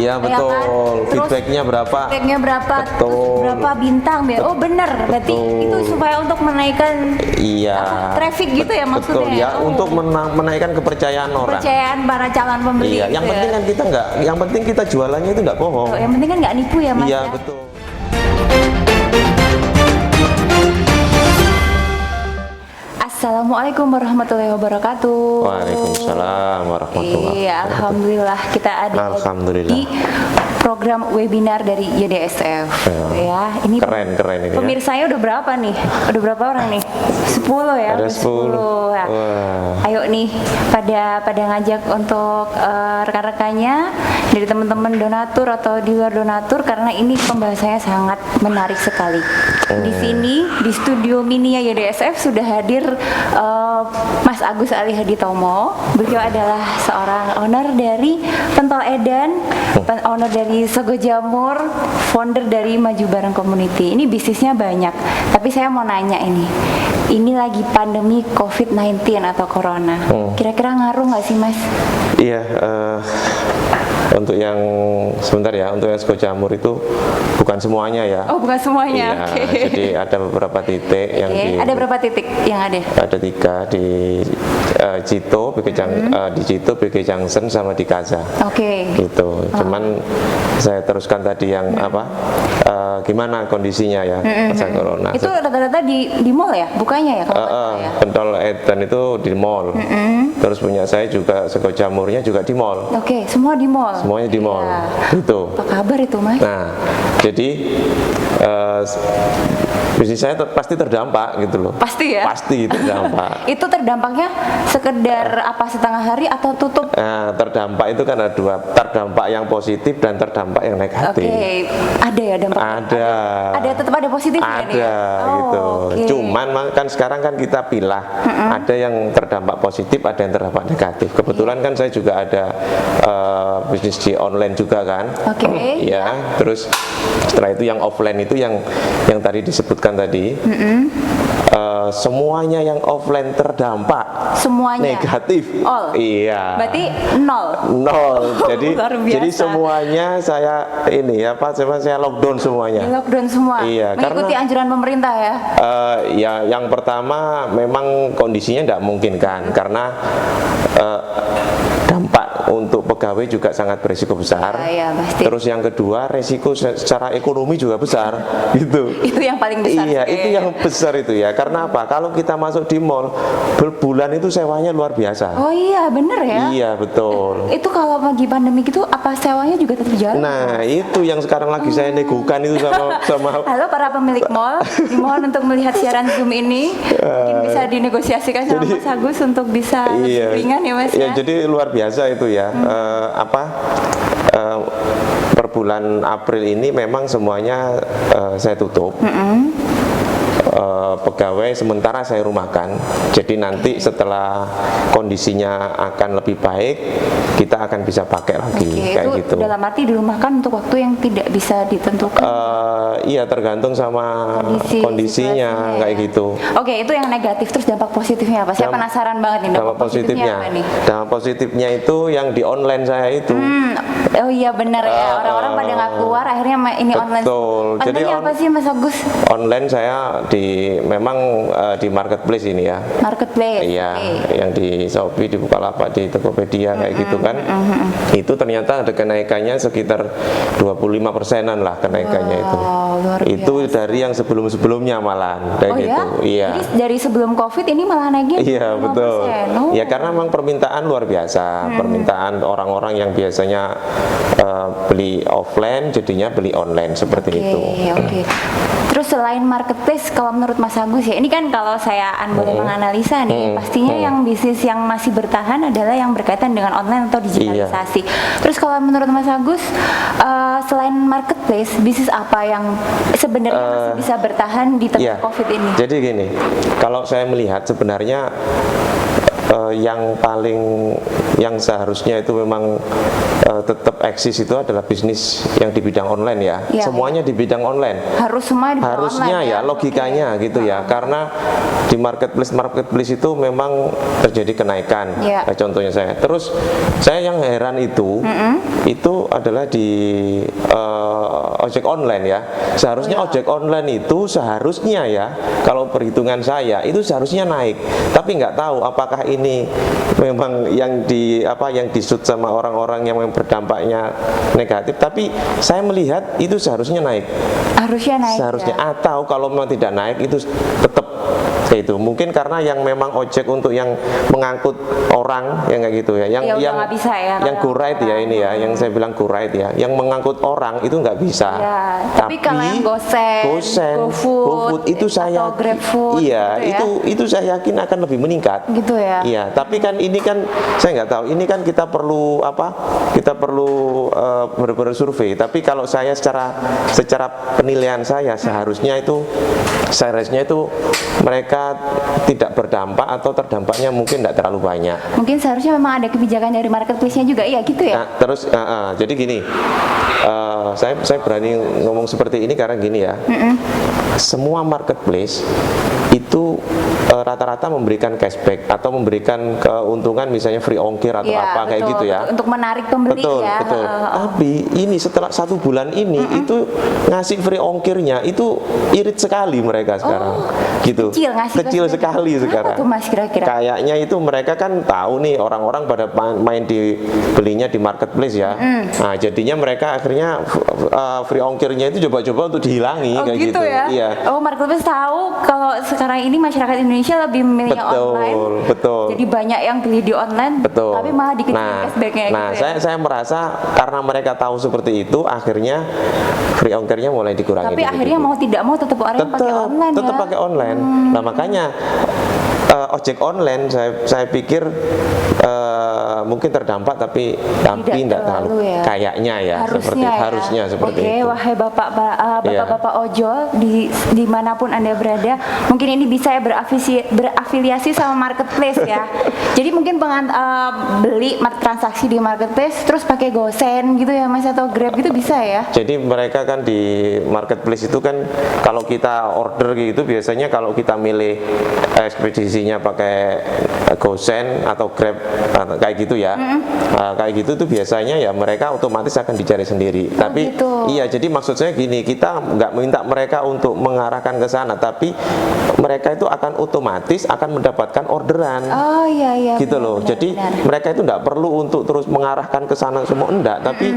Iya betul. kan? Terus Feedbacknya berapa? Betul. Betul. Berapa bintang ya? Oh bener, berarti Betul. itu supaya untuk menaikkan Iya. traffic gitu ya maksudnya. Betul ya, untuk menaikkan kepercayaan orang. Kepercayaan para calon pembeli. Iya, gitu yang ya. penting kan kita nggak, yang penting kita jualannya itu nggak bohong. Yang penting kan nggak nipu ya Mas. Iya ya? betul. Assalamualaikum warahmatullahi wabarakatuh. Waalaikumsalam warahmatullahi Iya, wabarakatuh. alhamdulillah kita ada Alhamdulillah. di program webinar dari YDSF. Ya, ini Keren ini. pemirsanya udah berapa nih? Udah berapa orang nih? 10 ya. Ada udah 10. Ya. Wah. Ayo nih pada ngajak untuk rekan-rekannya dari teman-teman donatur atau di luar donatur karena ini pembahasannya sangat menarik sekali. Di sini di studio mini YDSF sudah hadir Mas Agus Ali Haditomo. Beliau adalah seorang owner dari Pentol Edan, owner dari Sego Jamur, founder dari Maju Bareng Community. Ini bisnisnya banyak, tapi saya mau nanya ini lagi pandemi COVID-19 atau Corona. Kira-kira ngaruh nggak sih Mas? Iya, untuk yang sebentar ya, untuk yang Sego Jamur itu bukan semuanya ya. Oh bukan semuanya. Iya, Oke. jadi ada beberapa titik yang Ada berapa titik yang ada? ada 3 di Cito, di Cito, BG Junction sama di Kaza. Oke. Gitu. Cuman saya teruskan tadi yang gimana kondisinya ya masa corona. Itu rata-rata di mall ya, bukanya ya kalau nggak salah ya? Pentol Edan itu di mall. Terus punya saya juga Sego Jamurnya juga di mall. Oke, semua di mall. Semuanya di mall. Iya. Gitu. Apa kabar itu Mas? Nah, jadi bisnis saya pasti terdampak gitu loh. Pasti ya? Pasti terdampak. Itu terdampaknya sekedar apa setengah hari atau tutup? Nah, terdampak itu kan ada 2, terdampak yang positif dan terdampak yang negatif. Oke, ada ya dampak? Ada tetap ada positifnya nih ya? gitu. Oke. Cuman kan sekarang kan kita pilah. Ada yang terdampak positif, ada yang terdampak negatif. Kebetulan kan saya juga ada bisnis di online juga kan. Oke. Ya, terus setelah itu yang offline itu yang tadi disebutkan tadi. Semuanya yang offline terdampak Semuanya? negatif. All? Iya. Berarti nol? Jadi Luar biasa. jadi semuanya saya saya lockdown semuanya. Di lockdown semua? Iya, mengikuti karena anjuran pemerintah ya? ya yang pertama memang kondisinya tidak mungkin kan karena dampak untuk pegawai juga sangat berisiko besar. Iya, pasti. Terus yang kedua resiko secara ekonomi juga besar gitu. Itu yang paling besar. Iya, itu yang besar itu ya. Karena apa? Kalau kita masuk di mall, berbulan itu sewanya luar biasa. Oh iya, bener ya? Iya, betul. Itu kalau lagi pandemi gitu, apa sewanya juga tetap jalan? Nah, itu yang sekarang lagi saya negokan itu sama Halo para pemilik mall, dimohon untuk melihat siaran Zoom ini. Mungkin bisa dinegosiasikan sama jadi- Mas Agus untuk bisa lebih ringan ya Mas Iya, ya? jadi luar biasa itu ya. Per bulan April ini memang semuanya saya tutup. Pegawai sementara saya rumahkan. Jadi nanti setelah kondisinya akan lebih baik, kita akan bisa pakai lagi kayak itu gitu. dalam arti dirumahkan untuk waktu yang tidak bisa ditentukan. Iya, tergantung sama kondisinya situasinya kayak ya. gitu. Oke, itu yang negatif. Terus dampak positifnya apa? Saya penasaran banget nih Dampak positifnya, apa nih? dampak positifnya itu yang di online saya itu. Oh iya benar ya, orang-orang pada nggak keluar, akhirnya ini online. Betul. Jadi Online apa sih Mas Agus? Online saya memang di marketplace ini ya. Marketplace. Iya, Oke. yang di Shopee, di Bukalapak, di Tokopedia kayak gitu kan. Itu ternyata ada kenaikannya sekitar 25%-an lah kenaikannya itu. luar Itu dari yang sebelum-sebelumnya malah kayak Oh gitu. ya? Iya. Jadi dari sebelum COVID ini malah naiknya Iya 5%. betul. Oh. Ya karena memang permintaan luar biasa. Permintaan orang-orang yang biasanya beli offline jadinya beli online seperti itu. Oke. Terus selain marketplace, kalau menurut Mas Agus ya, ini kan kalau saya boleh menganalisa nih, pastinya yang bisnis yang masih bertahan adalah yang berkaitan dengan online atau digitalisasi. Terus kalau menurut Mas Agus, selain marketplace, bisnis apa yang sebenarnya masih bisa bertahan di tengah Iya. COVID ini? Jadi gini, kalau saya melihat sebenarnya yang seharusnya itu memang tetap eksis itu adalah bisnis yang di bidang online ya. Semuanya di bidang online. Harusnya ya logikanya gitu ya. Karena di marketplace itu memang terjadi kenaikan. Contohnya terus saya yang heran itu adalah di ojek online ya. Seharusnya ojek online itu seharusnya ya, kalau perhitungan saya itu seharusnya naik. Tapi nggak tahu apakah ini memang yang disut sama orang-orang yang memang berdampaknya negatif. Tapi saya melihat itu seharusnya naik. Seharusnya ya? Atau kalau memang tidak naik itu tetap kayak itu. Mungkin karena yang memang ojek untuk yang mengangkut orang yang kayak gitu ya. Yang go ride ya ini ya, yang saya bilang go ride ya. Yang mengangkut orang itu nggak bisa. Tapi kalau yang GoSend, GoFood itu saya GrabFood, itu saya yakin akan lebih meningkat. Gitu ya. Iya, tapi kan ini kan saya nggak tahu. Ini kan kita perlu benar-benar survei. Tapi kalau saya secara penilaian saya seharusnya itu mereka tidak berdampak atau terdampaknya mungkin tidak terlalu banyak. Mungkin seharusnya memang ada kebijakan dari marketplace-nya juga ya gitu ya. Jadi gini, saya berani ngomong seperti ini karena gini ya. Semua marketplace itu rata-rata memberikan cashback atau memberikan keuntungan misalnya free ongkir atau kayak gitu ya. Untuk menarik pembeli ya. Betul. Tapi ini setelah 1 bulan ini itu ngasih free ongkirnya itu irit sekali mereka sekarang. Gitu. Kecil sekali sekarang. Tuh Mas kira-kira? Kayaknya itu mereka kan tahu nih orang-orang pada belinya di marketplace ya. Nah, jadinya mereka akhirnya free ongkirnya itu coba-coba untuk dihilangi kayak gitu. Ya? Iya. Marketplace tahu kalau sekarang ini masyarakat Indonesia lebih memilih online. Betul. Jadi banyak yang beli di online, tapi malah dikecilin cashbacknya gitu ya. Saya merasa karena mereka tahu seperti itu, akhirnya free ongkirnya mulai dikurangi. Tapi akhirnya mau tidak mau tetap orang yang pakai online tetap pakai online. Nah makanya ojek online saya pikir mungkin terdampak tapi tidak terlalu ya. Kayaknya ya harusnya seperti itu. Wahai bapak-bapak ojol dimanapun Anda berada, mungkin ini bisa ya berafiliasi sama marketplace ya. Jadi mungkin beli transaksi di marketplace terus pakai GoSend gitu ya Mas atau Grab gitu bisa ya. Jadi mereka kan di marketplace itu kan kalau kita order gitu biasanya kalau kita milih ekspedisinya pakai GoSend atau Grab kayak gitu ya. Kayak gitu tuh biasanya ya mereka otomatis akan dicari sendiri. Tapi gitu. Iya, jadi maksud saya gini, kita nggak minta mereka untuk mengarahkan ke sana, tapi mereka itu akan otomatis akan mendapatkan orderan. Iya. Gitu loh. Jadi mereka itu nggak perlu untuk terus mengarahkan ke sana semua, enggak. Tapi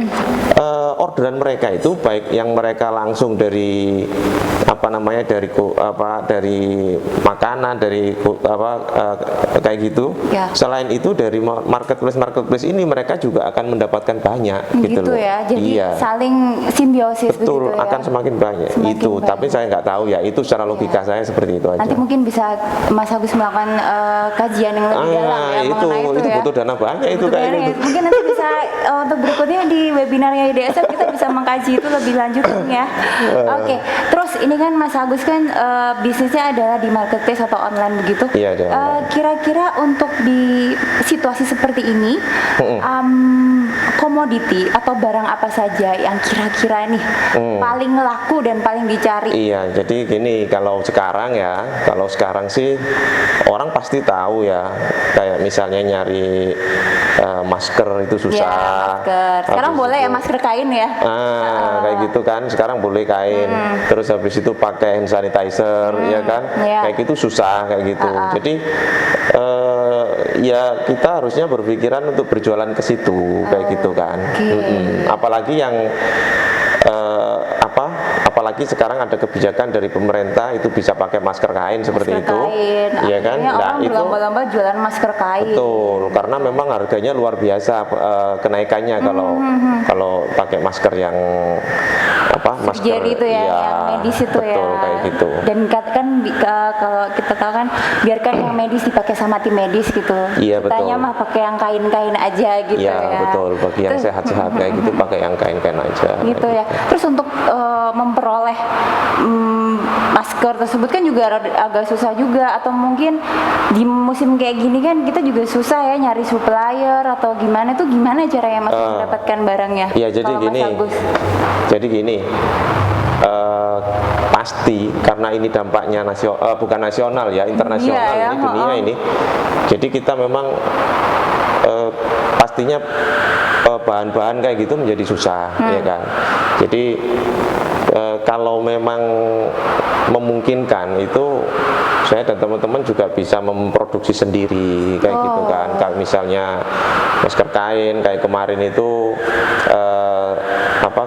orderan mereka itu baik yang mereka langsung dari dari makanan, dari kayak gitu. Ya. Selain itu dari marketplace ini mereka juga akan mendapatkan banyak gitu loh. Ya. Jadi saling simbiosis. Betul, begitu ya. akan semakin banyak. Tapi saya nggak tahu ya. Itu secara logika saya seperti itu aja. Nanti mungkin bisa Mas Agus melakukan kajian yang lebih dalam ya itu ya. butuh dana banyak itu kayaknya. Mungkin nanti bisa untuk berikutnya di webinarnya IDSF kita bisa mengkaji itu lebih lanjut ya. Oke. Terus ini kan Mas Agus kan bisnisnya adalah di marketplace atau online begitu. Iya, kira-kira untuk di situasi seperti ini komoditi atau barang apa saja yang kira-kira nih paling laku dan paling dicari? Iya, jadi gini, kalau sekarang sih orang pasti tahu ya, kayak misalnya nyari masker itu susah. Ya, masker. Sekarang boleh ya masker kain ya? Kayak gitu kan, sekarang boleh kain. Terus habis itu pakai hand sanitizer, ya kan? Kayak gitu susah kayak gitu. Jadi ya kita harusnya berpikiran untuk berjualan ke situ kayak gitu kan. Apalagi yang apalagi sekarang ada kebijakan dari pemerintah itu bisa pakai masker kain seperti itu, ya kan? Nah, itu berlomba-lomba jualan masker kain. Betul, karena memang harganya luar biasa kenaikannya kalau pakai masker yang masker jadi itu ya, yang medis itu betul, ya. Kayak gitu. Dan kan kalau kita tahu kan biarkan yang medis dipakai sama tim medis gitu. Iya, Kitanya betul. mah pakai yang kain-kain aja gitu Iya, ya. betul. Bagi yang sehat-sehat kayak gitu pakai yang kain-kain aja. Gitu ya. Terus untuk memperoleh masker tersebut kan juga agak susah juga, atau mungkin di musim kayak gini kan kita juga susah ya nyari supplier atau gimana, tuh gimana caranya Mas mendapatkan barangnya? Iya, jadi kalau Mas gini. Agus? Jadi gini. Pasti karena ini dampaknya bukan nasional ya, internasional ya, ini dunia ini. Jadi kita memang pastinya bahan-bahan kayak gitu menjadi susah, ya kan. Jadi kalau memang memungkinkan itu saya dan teman-teman juga bisa memproduksi sendiri kayak gitu kan. Kayak misalnya masker kain kayak kemarin itu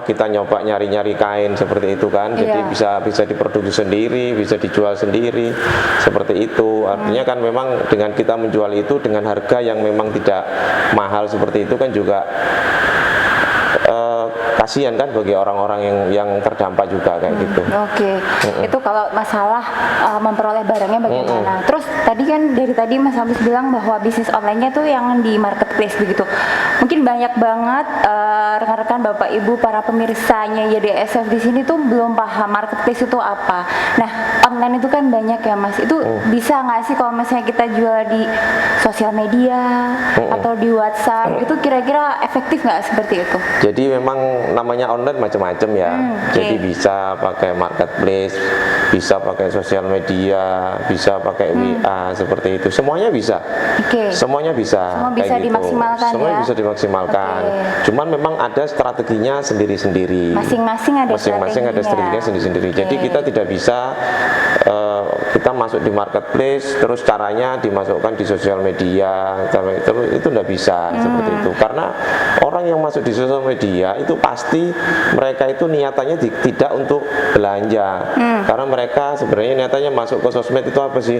kita nyoba nyari-nyari kain seperti itu kan. Jadi bisa diproduksi sendiri, bisa dijual sendiri seperti itu. Artinya kan memang dengan kita menjual itu dengan harga yang memang tidak mahal seperti itu kan juga kasihan kan bagi orang-orang yang terdampak juga kayak gitu. Oke. Itu kalau masalah memperoleh barangnya bagaimana. Terus tadi kan dari tadi Mas Agus bilang bahwa bisnis online-nya tuh yang di marketplace begitu. Mungkin banyak banget rekan-rekan Bapak Ibu para pemirsanya YDSF di sini tuh belum paham marketplace itu apa. Nah, online itu kan banyak ya Mas. Itu bisa nggak sih kalau misalnya kita jual di sosial media atau di WhatsApp itu kira-kira efektif nggak seperti itu? Jadi memang namanya online macam-macam ya. Jadi bisa pakai marketplace, bisa pakai sosial media, bisa pakai WA seperti itu. Semuanya bisa. Semuanya bisa. Semua bisa dimaksimalkan gitu. Semuanya ya. bisa dimaksimalkan. Cuman memang ada strateginya sendiri-sendiri. Masing-masing ada strateginya sendiri-sendiri. Jadi kita tidak bisa kita masuk di marketplace terus caranya dimasukkan di sosial media itu tidak bisa seperti itu. Karena orang yang masuk di sosial media itu pasti mereka itu niatannya tidak untuk belanja. Karena mereka sebenarnya niatannya masuk ke sosmed itu apa sih?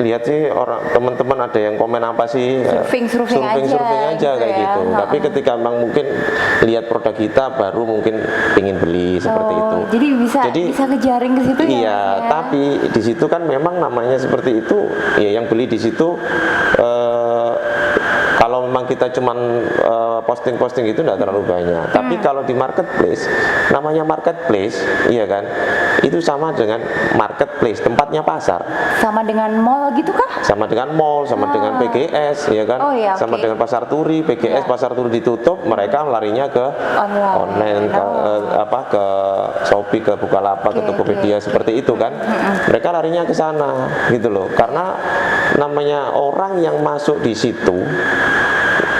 Lihat sih orang teman-teman ada yang komen apa sih? Surfing aja kayak gitu. Tapi ketika memang mungkin lihat produk kita baru mungkin ingin beli seperti itu. Jadi bisa kejaring ke situ ya. Iya, tapi di situ kan memang namanya seperti itu. Ya yang beli di situ kalau memang kita cuman posting-posting itu tidak terlalu banyak. Tapi kalau di marketplace, namanya marketplace, iya kan? Itu sama dengan marketplace, tempatnya pasar. Sama dengan mall gitu kah? Sama dengan mall, sama dengan PGS, ya kan? Sama dengan pasar turi, PGS pasar turi ditutup, mereka larinya ke online, ke Shopee, ke Bukalapak, ke Tokopedia seperti itu kan? Mereka larinya ke sana, gitu loh. Karena namanya orang yang masuk di situ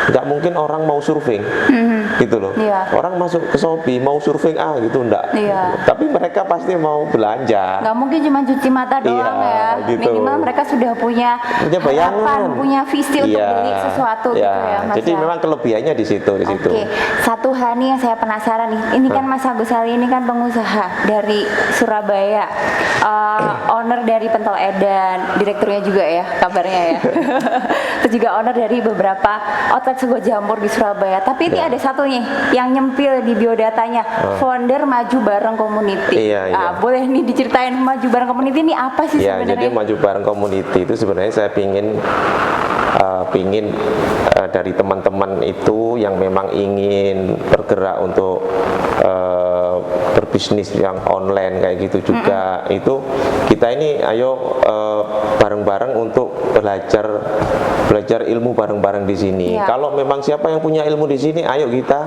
nggak mungkin orang mau surfing gitu loh. Orang masuk ke Shopee mau surfing gitu enggak. Tapi mereka pasti mau belanja. Nggak mungkin cuma cuci mata doang ya. Gitu. Minimal mereka sudah punya bayangan, punya visi untuk beli sesuatu gitu ya Mas. Jadi memang kelebihannya di situ. Satu hal nih yang saya penasaran nih. Ini kan Mas Agus Ali ini kan pengusaha dari Surabaya, owner dari Pentel Edan, direkturnya juga ya kabarnya ya. Terus juga owner dari beberapa outlet Sego Jamur di Surabaya. Tapi ini ada satu nih yang nyempil di biodatanya, founder Maju Bareng Community. Boleh nih diceritain Maju Bareng Community ini apa sih sebenarnya? Jadi Maju Bareng Community itu sebenarnya saya pingin dari teman-teman itu yang memang ingin bergerak untuk berbisnis yang online kayak gitu juga, itu kita ini ayo bareng-bareng untuk belajar ilmu bareng-bareng di sini. Kalau memang siapa yang punya ilmu di sini, ayo kita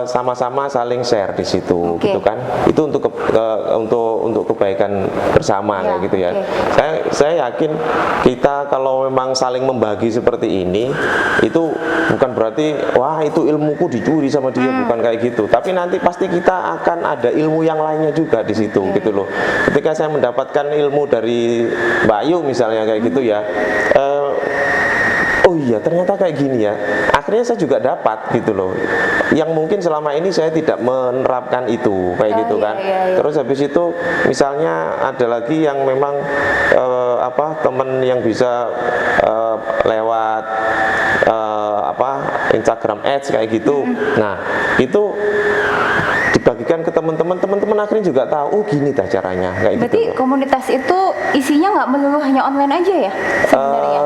sama-sama saling share di situ, gitu kan? Itu untuk kebaikan bersama kayak gitu ya. Saya yakin kita kalau memang saling membagi seperti ini, itu bukan berarti wah itu ilmuku dicuri sama dia, bukan kayak gitu. Tapi nanti pasti kita akan ada ilmu yang lainnya juga di situ, gitu loh. Ketika saya mendapatkan ilmu dari Mbak Ayu misalnya kayak gitu ya. Oh iya ternyata kayak gini ya. Akhirnya saya juga dapat gitu loh. Yang mungkin selama ini saya tidak menerapkan itu kayak gitu kan. Terus habis itu misalnya ada lagi yang memang teman yang bisa lewat Instagram Ads kayak gitu. Nah itu dibagikan ke teman-teman, teman-teman akhirnya juga tahu, oh gini dah caranya, kayak berarti gitu. Komunitas itu isinya nggak melulu hanya online aja ya sebenarnya?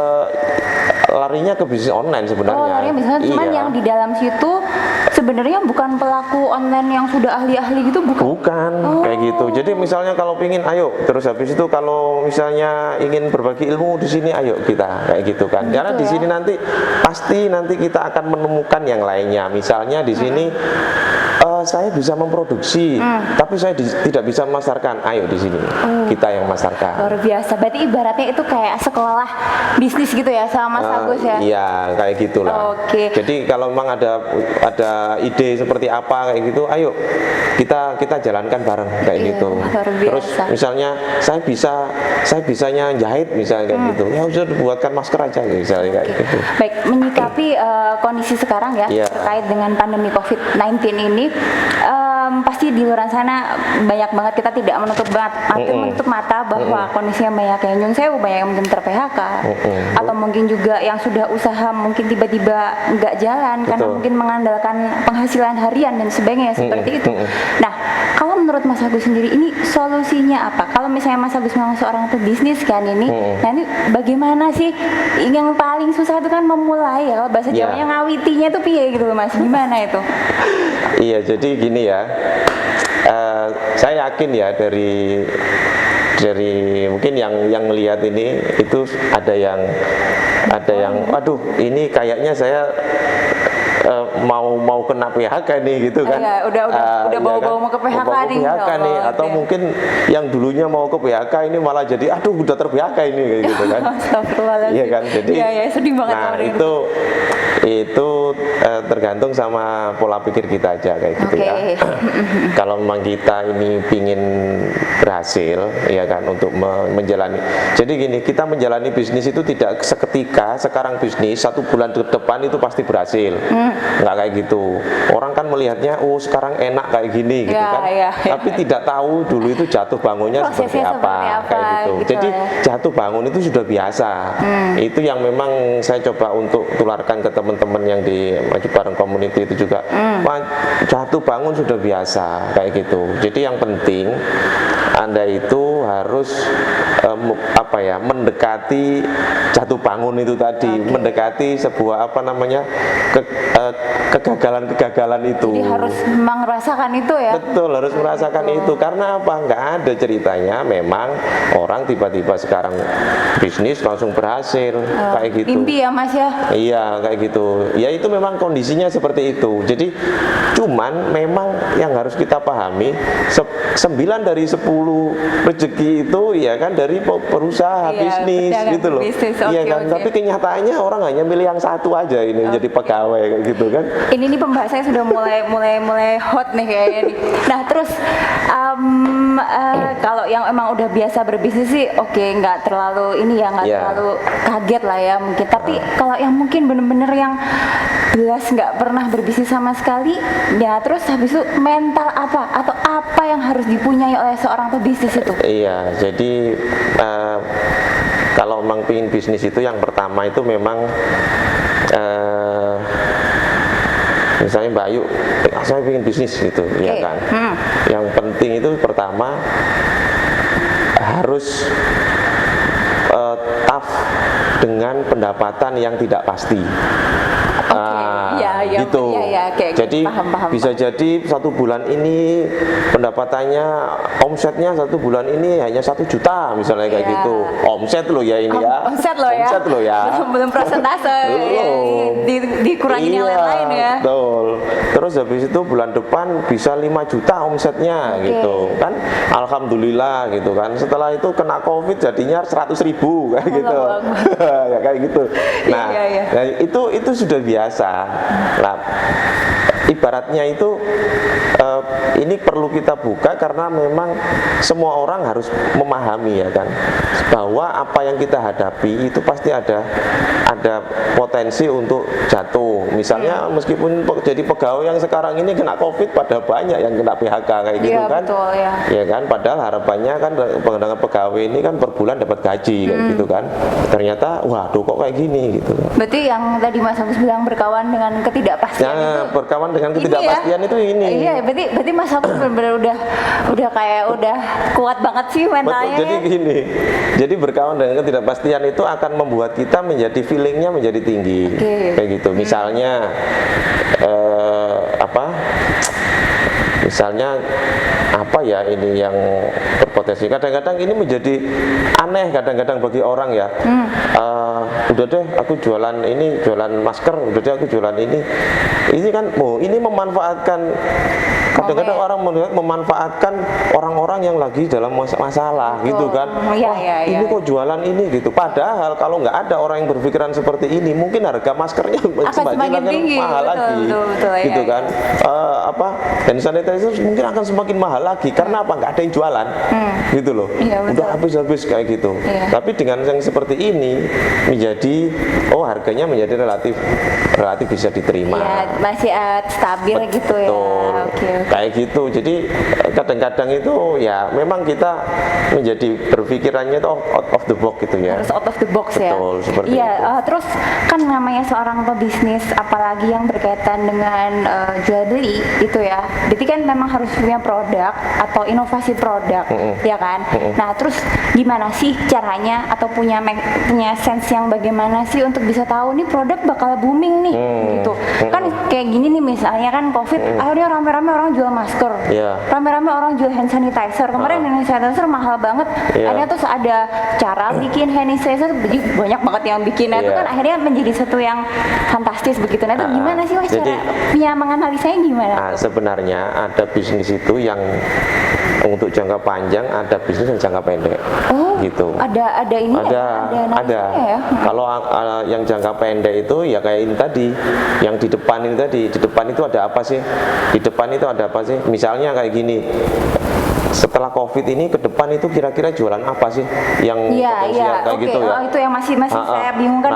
Larinya ke bisnis online sebenarnya. Oh, larinya bisnis online, cuman yang di dalam situ sebenarnya bukan pelaku online yang sudah ahli-ahli gitu, bukan? Bukan, kayak gitu. Jadi misalnya kalau pingin, ayo. Terus habis itu kalau misalnya ingin berbagi ilmu di sini, ayo kita, kayak gitu kan. Karena di sini nanti pasti nanti kita akan menemukan yang lainnya. Misalnya di sini saya bisa memproduksi, tapi saya tidak bisa memasarkan. Ayo di sini kita yang masarkan. Luar biasa. Berarti ibaratnya itu kayak sekolah bisnis gitu ya sama Mas Agus ya? Iya, kayak gitulah. Oke. Jadi kalau memang ada ide seperti apa kayak gitu, ayo kita jalankan bareng kayak gitu. Luar biasa. Terus misalnya saya bisanya jahit misalnya kayak gitu. Ya udah buatkan masker aja misalnya kayak gitu. Baik, menyikapi kondisi sekarang ya terkait dengan pandemi COVID-19 ini, pasti di luar sana banyak banget, kita tidak menutup mata bahwa kondisinya banyak yang nyun sewu, banyak yang mungkin ter-PHK atau mungkin juga yang sudah usaha mungkin tiba-tiba nggak jalan karena mungkin mengandalkan penghasilan harian dan sebagainya seperti itu. Nah, kalau menurut Mas Agus sendiri ini solusinya apa? Kalau misalnya Mas Agus memang seorang pebisnis kan ini, nanti bagaimana sih yang paling susah itu kan memulai ya, kalau bahasa Jawanya ngawitinya tuh piye gitu Mas, gimana itu? Iya, jadi gini ya, saya yakin ya dari mungkin yang melihat ini itu ada yang waduh ini kayaknya saya mau kena PHK nih gitu kan. Iya, udah bau-bau mau ke PHK nih. nih atau mungkin yang dulunya mau ke PHK ini malah jadi aduh udah ter-PHK ini kayak gitu kan. Iya kan. Jadi sedih banget. Nah, itu tergantung sama pola pikir kita aja kayak gitu ya. Kalau memang kita ini pingin berhasil ya kan untuk menjalani. Jadi gini, kita menjalani bisnis itu tidak seketika sekarang bisnis 1 bulan ke depan itu pasti berhasil. Nggak kayak gitu. Orang kan melihatnya oh sekarang enak kayak gini gitu kan. Tapi tidak tahu dulu itu jatuh bangunnya seperti apa kayak gitu. Jadi jatuh bangun itu sudah biasa. Itu yang memang saya coba untuk tularkan ke teman-teman yang di Maju Bareng Community itu juga. Jatuh bangun sudah biasa kayak gitu. Jadi yang penting Anda itu harus mendekati jatuh bangun itu tadi, mendekati sebuah kegagalan itu. Jadi harus merasakan itu ya. Betul, harus merasakan itu. Karena apa? Nggak ada ceritanya memang orang tiba-tiba sekarang bisnis langsung berhasil kayak gitu. Mimpi ya Mas ya. Iya, kayak gitu. Ya itu memang kondisinya seperti itu. Jadi cuman memang yang harus kita pahami 9 dari 10 rezeki itu ya kan dari perusahaan bisnis gitu loh. Iya kan. Tapi kenyataannya orang hanya milih yang satu aja ini jadi pegawai kayak gitu kan. Ini pembahasannya sudah mulai hot nih kayaknya nih. Nah terus kalau yang emang udah biasa berbisnis sih nggak terlalu terlalu kaget lah ya mungkin. Tapi kalau yang mungkin bener-bener yang jelas nggak pernah berbisnis sama sekali, ya terus habis itu mental apa yang harus dipunyai oleh seorang pebisnis itu? Iya, jadi kalau memang pingin bisnis itu yang pertama itu memang misalnya Mbak Ayu, saya pengen bisnis gitu, ya kan. Yang penting itu pertama harus tough dengan pendapatan yang tidak pasti. Gitu. Jadi paham. Bisa jadi 1 bulan ini pendapatannya, omsetnya 1 bulan ini hanya 1 juta misalnya kayak gitu. Omset loh ya ini ya. Omset loh ya. Belum persentase. Dikurangin yang lain ya. Betul. Terus habis itu bulan depan bisa 5 juta omsetnya gitu kan. Alhamdulillah gitu kan. Setelah itu kena Covid jadinya 100.000 kayak gitu. Ya kayak gitu. Nah, itu sudah biasa. Nah, ibaratnya itu ini perlu kita buka karena memang semua orang harus memahami ya kan bahwa apa yang kita hadapi itu pasti ada potensi untuk jatuh. Misalnya meskipun jadi pegawai yang sekarang ini kena COVID, padahal banyak yang kena PHK kayak gitu kan. Betul, ya. Ya kan, padahal harapannya kan pegawai ini kan per bulan dapat gaji kayak gitu kan. Ternyata waduh kok kayak gini gitu kan. Berarti yang tadi Mas Agus bilang berkawan dengan ketidakpastian itu. Berkawan dengan ketidakpastian itu ini. Iya, berarti Mas Agus benar-benar udah kayak udah kuat banget sih mentalnya. Betul, jadi gini. Jadi berkawan dengan ketidakpastian itu akan membuat kita menjadi feelingnya menjadi tinggi. Kayak gitu. Misalnya Misalnya apa ya ini yang berpotensi. Kadang-kadang ini menjadi aneh kadang-kadang bagi orang ya. Udah deh aku jualan ini, jualan masker, udah deh aku jualan ini. Ini kan, ini memanfaatkan. Kadang-kadang orang melihat memanfaatkan orang-orang yang lagi dalam masalah gitu kan. Ini kok jualan ini gitu. Padahal kalau nggak ada orang yang berpikiran seperti ini, mungkin harga maskernya semakin tinggi, mahal lagi, gitu kan. Hand sanitizer mungkin akan semakin mahal lagi karena apa? Nggak ada yang jualan, gitu loh. Udah habis-habis kayak gitu. Tapi dengan yang seperti ini menjadi, harganya menjadi relatif bisa diterima. Masih stabil gitu ya. Kayak gitu. Jadi kadang-kadang itu ya memang kita menjadi berpikirannya itu out of the box gitu ya. Harus out of the box. Betul, ya. Seperti itu. Terus kan namanya seorang pebisnis, apalagi yang berkaitan dengan jual beli itu ya. Berarti kan memang harus punya produk atau inovasi produk, ya kan. Nah, terus gimana sih caranya atau punya sense yang bagaimana sih untuk bisa tahu nih produk bakal booming nih, gitu. Kan kayak gini nih misalnya kan COVID, akhirnya rame-rame orang jual masker, rame-rame orang jual hand sanitizer. Kemarin hand sanitizer mahal banget, akhirnya terus ada cara bikin hand sanitizer, banyak banget yang bikin. Nah, itu kan akhirnya menjadi satu yang fantastis begitu. Nah, itu gimana sih Mas cara punya menganalisanya gimana? Sebenarnya ada bisnis itu yang untuk jangka panjang, ada bisnis yang jangka pendek. Gitu. Ada ini ada. Ya? Kalau yang jangka pendek itu ya kayak ini tadi, yang di depan ini tadi. Di depan itu ada apa sih? Di depan itu ada apa sih? Misalnya kayak gini. Setelah COVID ini ke depan itu kira-kira jualan apa sih yang potensial kayak gitu ya? Itu yang masih saya bingungkan.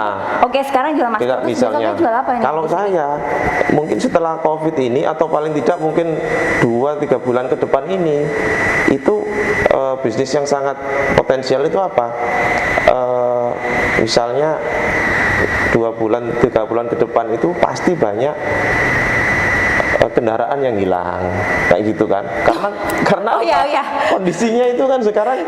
Sekarang jual masker. Misalnya, jual apa ini? Kalau saya mungkin setelah COVID ini atau paling tidak mungkin 2-3 bulan ke depan ini itu bisnis yang sangat potensial itu apa? Misalnya 2-3 bulan ke depan itu pasti banyak kendaraan yang hilang kayak gitu kan, karena kondisinya itu kan sekarang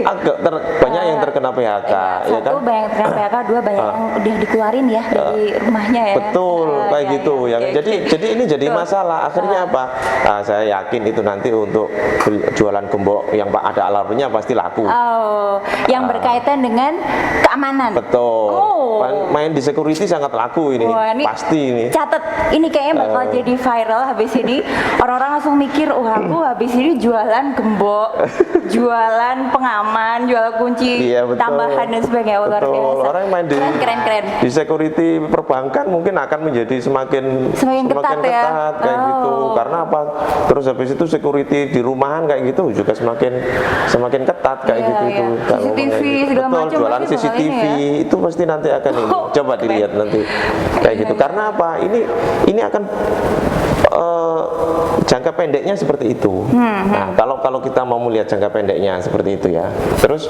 agak banyak yang terkena PHK, ya kan? Satu banyak yang terkena PHK, dua banyak yang udah dikeluarin ya dari rumahnya ya. Betul, kayak gitu ya. Jadi ini jadi masalah. Akhirnya apa? Saya yakin itu nanti untuk jualan gembok yang ada alarmnya pasti laku. Yang berkaitan dengan keamanan. Betul. Main di security sangat laku ini. Pasti ini. Catat, ini kayaknya bakal jadi viral habis ini. Orang-orang langsung mikir, aku habis ini jualan gembok, jualan pengaman, jual kunci tambahan dan sebagainya. Luar biasa. Orang main di keren. Di security perbankan mungkin akan menjadi semakin ketat kayak gitu. Karena apa? Terus habis itu security di rumahan kayak gitu juga semakin ketat kayak gitu. CCTV segala macam. Jualan CCTV itu pasti nanti akan ini. Coba dilihat nanti kayak gitu. Karena apa? Ini akan jangka pendeknya seperti itu. Nah, kalau kita mau melihat jangka pendeknya seperti itu ya. Terus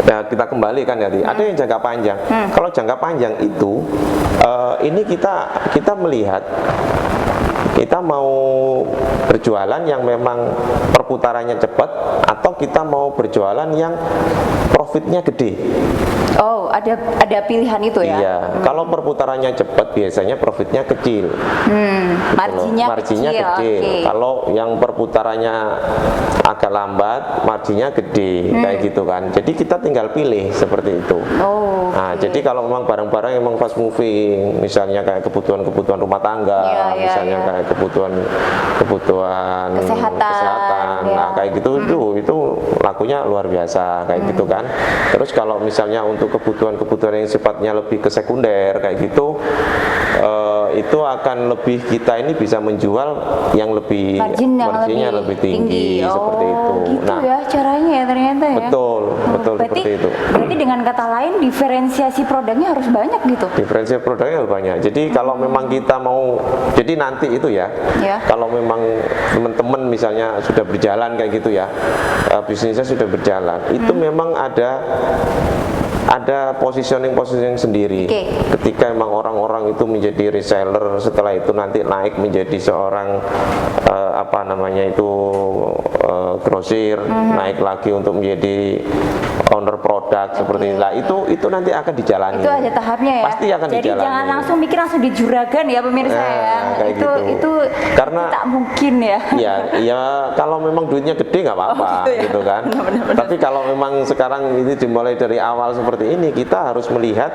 kita kembali kan tadi. Ada yang jangka panjang. Kalau jangka panjang itu ini kita melihat kita mau berjualan yang memang perputarannya cepat atau kita mau berjualan yang profitnya gede. Ada pilihan itu ya. Iya, kalau perputarannya cepat biasanya profitnya kecil. Marginnya kecil. Kalau yang perputarannya agak lambat, marginnya gede, kayak gitu kan. Jadi kita tinggal pilih seperti itu. Jadi kalau memang barang-barang yang memang fast moving, misalnya kayak kebutuhan rumah tangga, misalnya kayak kebutuhan kesehatan. Nah, kayak gitu itu lakunya luar biasa kayak gitu kan. Terus kalau misalnya untuk kebutuhan yang sifatnya lebih ke sekunder kayak gitu, itu akan lebih kita ini bisa menjual yang lebih marginnya lebih tinggi seperti itu. Gitu ya caranya ya ternyata ya. Betul berarti, seperti itu. Berarti dengan kata lain diferensiasi produknya harus banyak gitu. Diferensiasi produknya harus banyak. Jadi kalau memang kita mau, jadi nanti itu ya, kalau memang teman-teman misalnya sudah berjalan kayak gitu ya, bisnisnya sudah berjalan, itu memang ada positioning sendiri. Ketika emang orang-orang itu menjadi reseller, setelah itu nanti naik menjadi seorang apa namanya itu grosir, naik lagi untuk menjadi owner produk seperti itulah. Itu nanti akan dijalani. Itu ada tahapnya ya. Pasti akan jadi dijalani. jangan langsung mikir langsung di juragan ya pemirsa ya. Itu karena tak mungkin ya. Ya kalau memang duitnya gede nggak apa-apa gitu kan. Benar. Tapi kalau memang sekarang ini dimulai dari awal seperti ini, kita harus melihat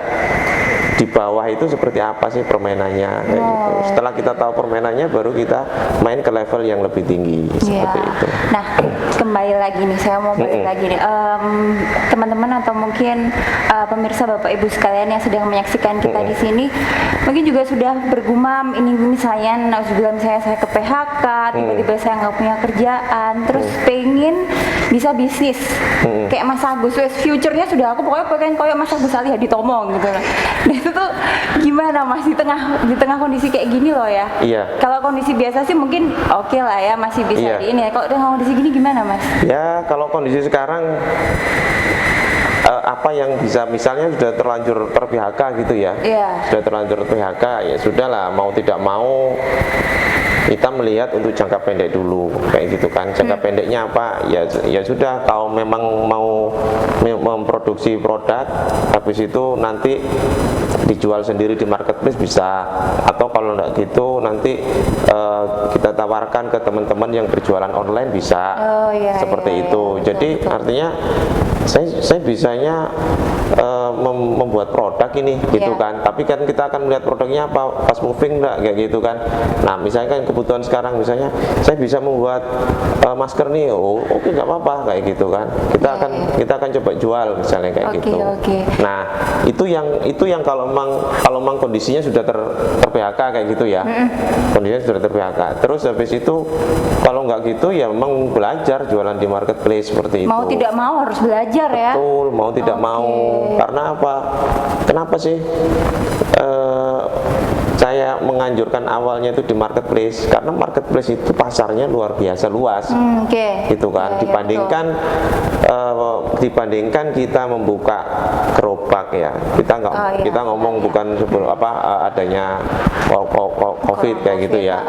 di bawah itu seperti apa sih permainannya kayak gitu. Setelah kita tahu permainannya, baru kita main ke level yang lebih tinggi seperti itu. Nah, kembali lagi nih, saya mau balik lagi nih, teman-teman atau mungkin pemirsa Bapak Ibu sekalian yang sedang menyaksikan kita di sini, mungkin juga sudah bergumam ini misalnya, misalnya saya ke PHK, tiba-tiba saya nggak punya kerjaan, terus pengen bisa bisnis kayak Mas Agus, future-nya sudah aku pokoknya pengen kayak Mas Agus Ali Haditomo gitu lah. Dan itu tuh gimana Mas di tengah kondisi kayak gini loh ya? Iya. Kalau kondisi biasa sih mungkin oke lah ya, masih bisa di ini ya. Kalau dengan kondisi gini gimana Mas? Ya kalau kondisi sekarang apa yang bisa, misalnya sudah terlanjur ter-PHK gitu ya, sudah terlanjur PHK, ya sudahlah, mau tidak mau kita melihat untuk jangka pendek dulu kayak gitu kan. Jangka pendeknya apa, ya sudah, kalau memang mau memproduksi produk, habis itu nanti dijual sendiri di marketplace bisa, atau kalau enggak gitu nanti kita tawarkan ke teman-teman yang berjualan online bisa. Seperti itu. Jadi artinya saya bisanya membuat produk ini gitu kan, tapi kan kita akan melihat produknya apa, fast moving enggak kayak gitu kan. Nah misalnya kan kebutuhan sekarang, misalnya saya bisa membuat masker nih, oke nggak apa-apa kayak gitu kan, kita akan coba jual misalnya kayak gitu. Nah itu yang kalau memang kondisinya sudah ter-PHK kayak gitu ya, kondisinya sudah ter-PHK, terus habis itu kalau nggak gitu ya memang belajar jualan di marketplace seperti itu. Mau tidak mau harus belajar ya. Betul, mau tidak mau. Karena apa? Kenapa sih saya menganjurkan awalnya itu di marketplace? Karena marketplace itu pasarnya luar biasa luas, gitu kan. Dibandingkan kita membuka gerobak ya. Kita ngomong bukan sebelum adanya COVID kayak gitu ya.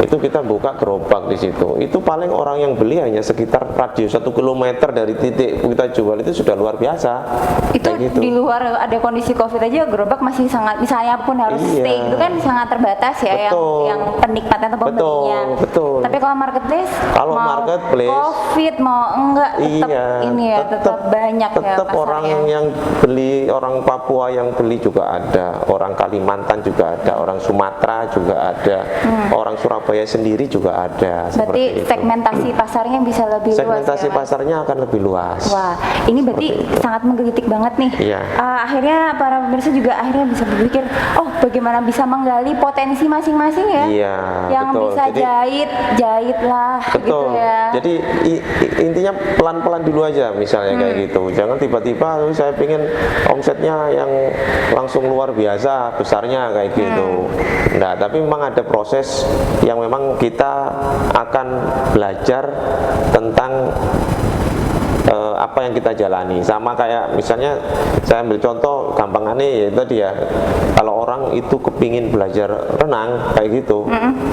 Itu kita buka gerobak di situ. Itu paling orang yang beli hanya sekitar radius 1 kilometer dari titik kita jual, itu sudah luar biasa. Itu gitu. Di luar ada kondisi COVID aja gerobak masih sangat, misalnya pun harus stay itu kan sangat terbatas ya, yang penikmatnya atau pembelinya. Betul. Tapi kalau marketplace COVID mau enggak tetap banyak tetap orang yang beli, orang Papua yang beli juga ada, orang Kalimantan juga ada, orang Sumatera juga ada, orang Surabaya sendiri juga ada. Berarti segmentasi pasarnya bisa lebih luas. Segmentasi pasarnya akan lebih luas. Wah, ini berarti sangat menggelitik banget nih. Akhirnya para pemirsa juga akhirnya bisa berpikir, bagaimana bisa menggali potensi masing-masing ya. Yang betul. Bisa jahit lah. Betul. Gitu ya. Jadi intinya pelan-pelan dulu aja misalnya kayak gitu. Jangan tiba-tiba saya pengen omsetnya yang langsung luar biasa besarnya kayak gitu. Nah, tapi memang ada proses yang memang kita akan belajar tentang apa yang kita jalani. Sama kayak misalnya saya ambil contoh gampangannya ya tadi ya, kalau orang itu kepingin belajar renang kayak gitu,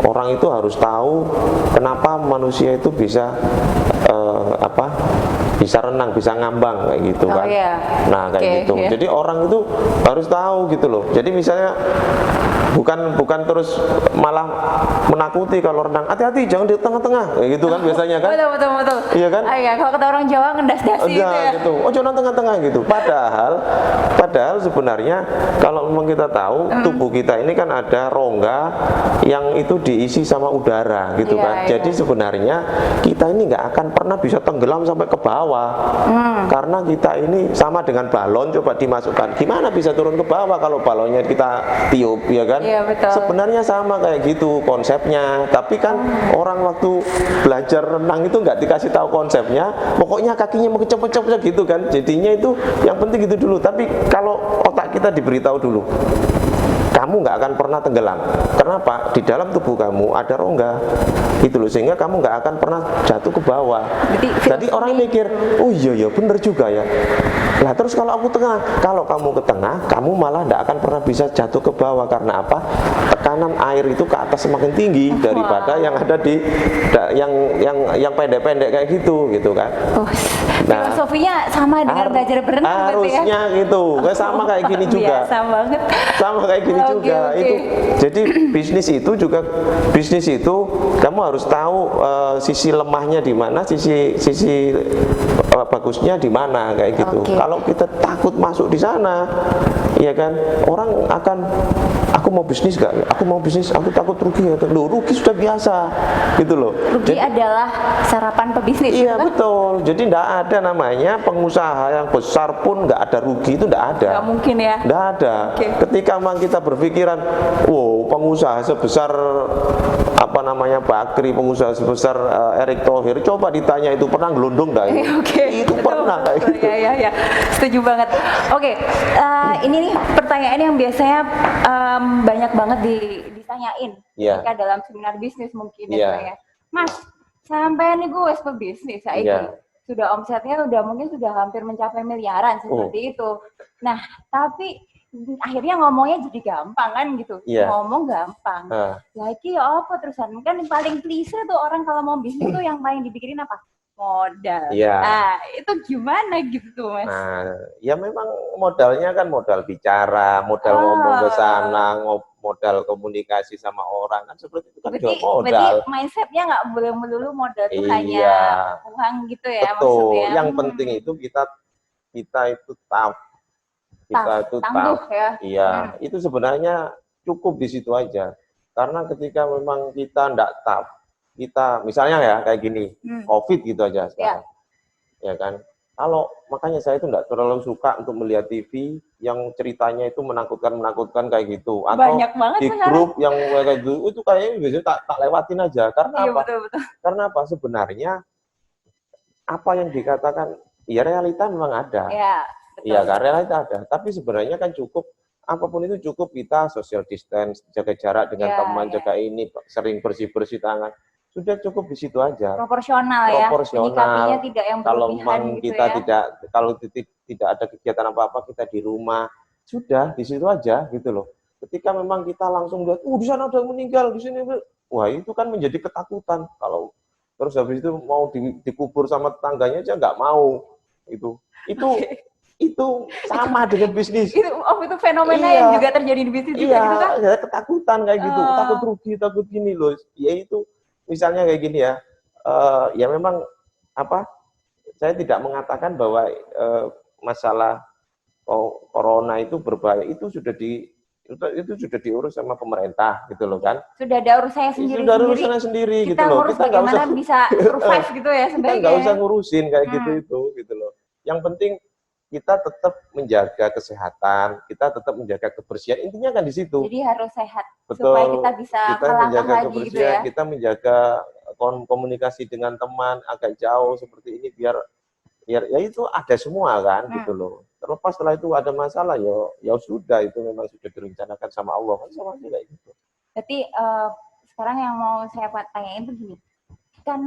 orang itu harus tahu kenapa manusia itu bisa bisa renang, bisa ngambang kayak gitu kan. Nah kayak gitu. Jadi orang itu harus tahu gitu loh. Jadi misalnya bukan terus malah menakuti kalau renang, hati-hati jangan di tengah-tengah kayak gitu kan biasanya kan. Betul. Iya kan? Kalau kata orang Jawa ngendas-dasi gitu ya. Gitu. Jangan tengah-tengah gitu. Padahal sebenarnya kalau memang kita tahu tubuh kita ini kan ada rongga yang itu diisi sama udara gitu kan. Jadi sebenarnya kita ini nggak akan pernah bisa tenggelam sampai ke bawah bawah. Karena kita ini sama dengan balon, coba dimasukkan, gimana bisa turun ke bawah kalau balonnya kita tiup, ya kan? Iya, betul. Sebenarnya sama kayak gitu konsepnya, tapi kan orang waktu belajar renang itu nggak dikasih tahu konsepnya, pokoknya kakinya mau kecap-kecap gitu kan, jadinya itu yang penting itu dulu. Tapi kalau otak kita diberitahu dulu, kamu nggak akan pernah tenggelam. Kenapa? Di dalam tubuh kamu ada rongga, gitu loh, sehingga kamu nggak akan pernah jatuh ke bawah. Jadi orang mikir, oh iya ya bener juga ya. Nah terus kalau aku tengah, kalau kamu ke tengah, kamu malah nggak akan pernah bisa jatuh ke bawah. Karena apa? Tekanan air itu ke atas semakin tinggi daripada yang ada di yang pendek-pendek kayak gitu kan. Nah, filosofinya sama dengan belajar berenang harusnya ya? gitu, sama kayak gini juga. Biasa banget. Sama kayak gini juga. Itu jadi bisnis itu kamu harus tahu sisi lemahnya di mana, sisi bagusnya di mana kayak gitu. Kalau kita takut masuk di sana, ya kan, orang akan, aku mau bisnis gak? Aku mau bisnis, aku takut rugi. Loh, rugi sudah biasa, gitu loh. Rugi adalah sarapan pebisnis. Iya betul. Jadi tidak ada namanya pengusaha yang besar pun nggak ada rugi, itu tidak ada. Nggak mungkin ya. Tidak ada. Ketika memang kita berpikiran, wow, pengusaha sebesar apa namanya Bakri, pengusaha sebesar Erick Thohir, coba ditanya itu pernah gelondong nggak? Itu betul, pernah kayak gitu. Ya, setuju banget. Ini nih pertanyaan yang biasanya banyak banget ditanyain ketika dalam seminar bisnis mungkin ya. Mas, sampai nih gue wes pebisnis, sudah omsetnya mungkin sudah hampir mencapai miliaran seperti itu. Nah, tapi akhirnya ngomongnya jadi gampang kan gitu. Ngomong gampang. Lagi ya apa terusan, kan yang paling klise tuh orang kalau mau bisnis tuh yang paling dipikirin apa? Modal. Nah, itu gimana gitu, Mas? Nah, ya memang modalnya kan modal bicara, modal ngomong ke sana, modal komunikasi sama orang, kan seperti itu kan juga modal. Berarti mindsetnya nggak boleh melulu modal itu hanya uang gitu ya. Betul. Maksudnya. Yang penting itu kita itu tough. Kita itu tangguh ya. Iya, itu sebenarnya cukup di situ aja. Karena ketika memang kita tidak tough, kita misalnya ya kayak gini, COVID gitu aja sekarang. Ya kan? Kalau makanya saya itu tidak terlalu suka untuk melihat TV yang ceritanya itu menakutkan kayak gitu, atau di grup yang kayak gitu, itu kayaknya biasanya tak lewatin aja. Karena apa? Betul. Karena apa? Sebenarnya apa yang dikatakan, ya realita memang ada. Iya kan, realita ada. Tapi sebenarnya kan cukup, apapun itu cukup kita social distance, jaga jarak dengan teman, jaga ini, sering bersih-bersih tangan. Sudah cukup di situ aja. Proporsional. Menyikapinya tidak yang berlebihan gitu kita tidak ada kegiatan apa-apa, kita di rumah, sudah di situ aja gitu loh. Ketika memang kita langsung lihat, di sana ada meninggal, di sini, wah itu kan menjadi ketakutan. Kalau terus habis itu mau dikubur sama tetangganya aja nggak mau, itu sama dengan bisnis. Itu fenomena yang juga terjadi di bisnis juga gitu kan? Iya, ketakutan kayak gitu, takut rugi, takut gini loh. Ya itu misalnya kayak gini ya, ya memang apa? Saya tidak mengatakan bahwa masalah corona itu berbahaya, itu sudah diurus sama pemerintah gitu loh kan. Sudah ada urusannya sendiri. Sudah ada urusannya sendiri gitu loh. Kita nggak usah bisa survive gitu ya sebenarnya. Kita nggak usah ngurusin kayak gitu loh. Yang penting kita tetap menjaga kesehatan, kita tetap menjaga kebersihan, intinya kan di situ. Jadi harus sehat. Betul. Supaya kita bisa menjaga lagi kebersihan, gitu ya. kita menjaga komunikasi dengan teman agak jauh seperti ini biar ya itu ada semua kan gitu loh. Terlepas setelah itu ada masalah ya sudah, itu memang sudah direncanakan sama Allah kan, sama aja kayak gitu. Berarti sekarang yang mau saya tanyain tuh gini. Kan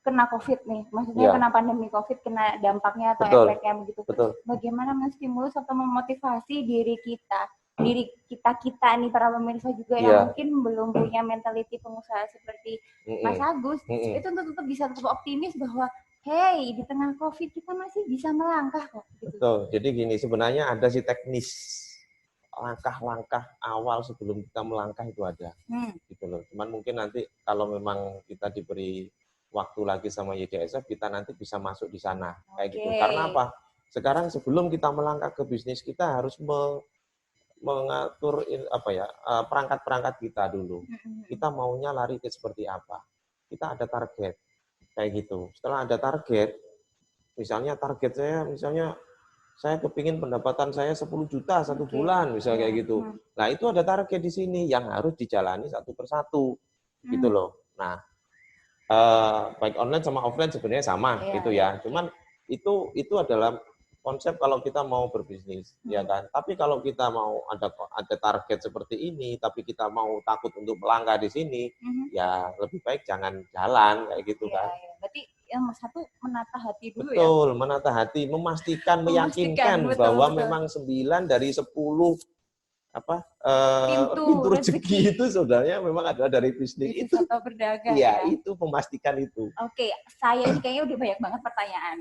kena COVID nih, maksudnya kena pandemi COVID, kena dampaknya atau efeknya begitu. Bagaimana menstimulus atau memotivasi diri kita nih para pemirsa juga yang mungkin belum punya mentality pengusaha seperti Mas Agus, itu untuk tetap bisa optimis bahwa hey, di tengah COVID kita masih bisa melangkah kok. Gitu. Betul. Jadi gini, sebenarnya ada sih teknis langkah-langkah awal sebelum kita melangkah itu ada, gitu loh. Cuman mungkin nanti kalau memang kita diberi waktu lagi sama YDSF, kita nanti bisa masuk di sana, kayak gitu. Karena apa? Sekarang sebelum kita melangkah ke bisnis, kita harus mengatur perangkat-perangkat kita dulu. Kita maunya lari ke seperti apa? Kita ada target, kayak gitu. Setelah ada target, misalnya target saya, misalnya saya kepingin pendapatan saya 10 juta satu bulan, misalnya kayak gitu. Nah, itu ada target di sini yang harus dijalani satu persatu, gitu loh. Nah, baik online sama offline sebenarnya sama, gitu ya. Cuman itu adalah konsep kalau kita mau berbisnis, ya kan. Tapi kalau kita mau ada target seperti ini, tapi kita mau takut untuk melangkah di sini, ya lebih baik jangan jalan kayak gitu kan. Berarti yang satu menata hati dulu. Betul, ya? Menata hati, memastikan, meyakinkan bahwa memang 9 dari 10 pintu rezeki itu sebenarnya memang adalah dari bisnis itu atau berdagang. Iya, itu memastikan itu. Oke, saya ini kayaknya udah banyak banget pertanyaan.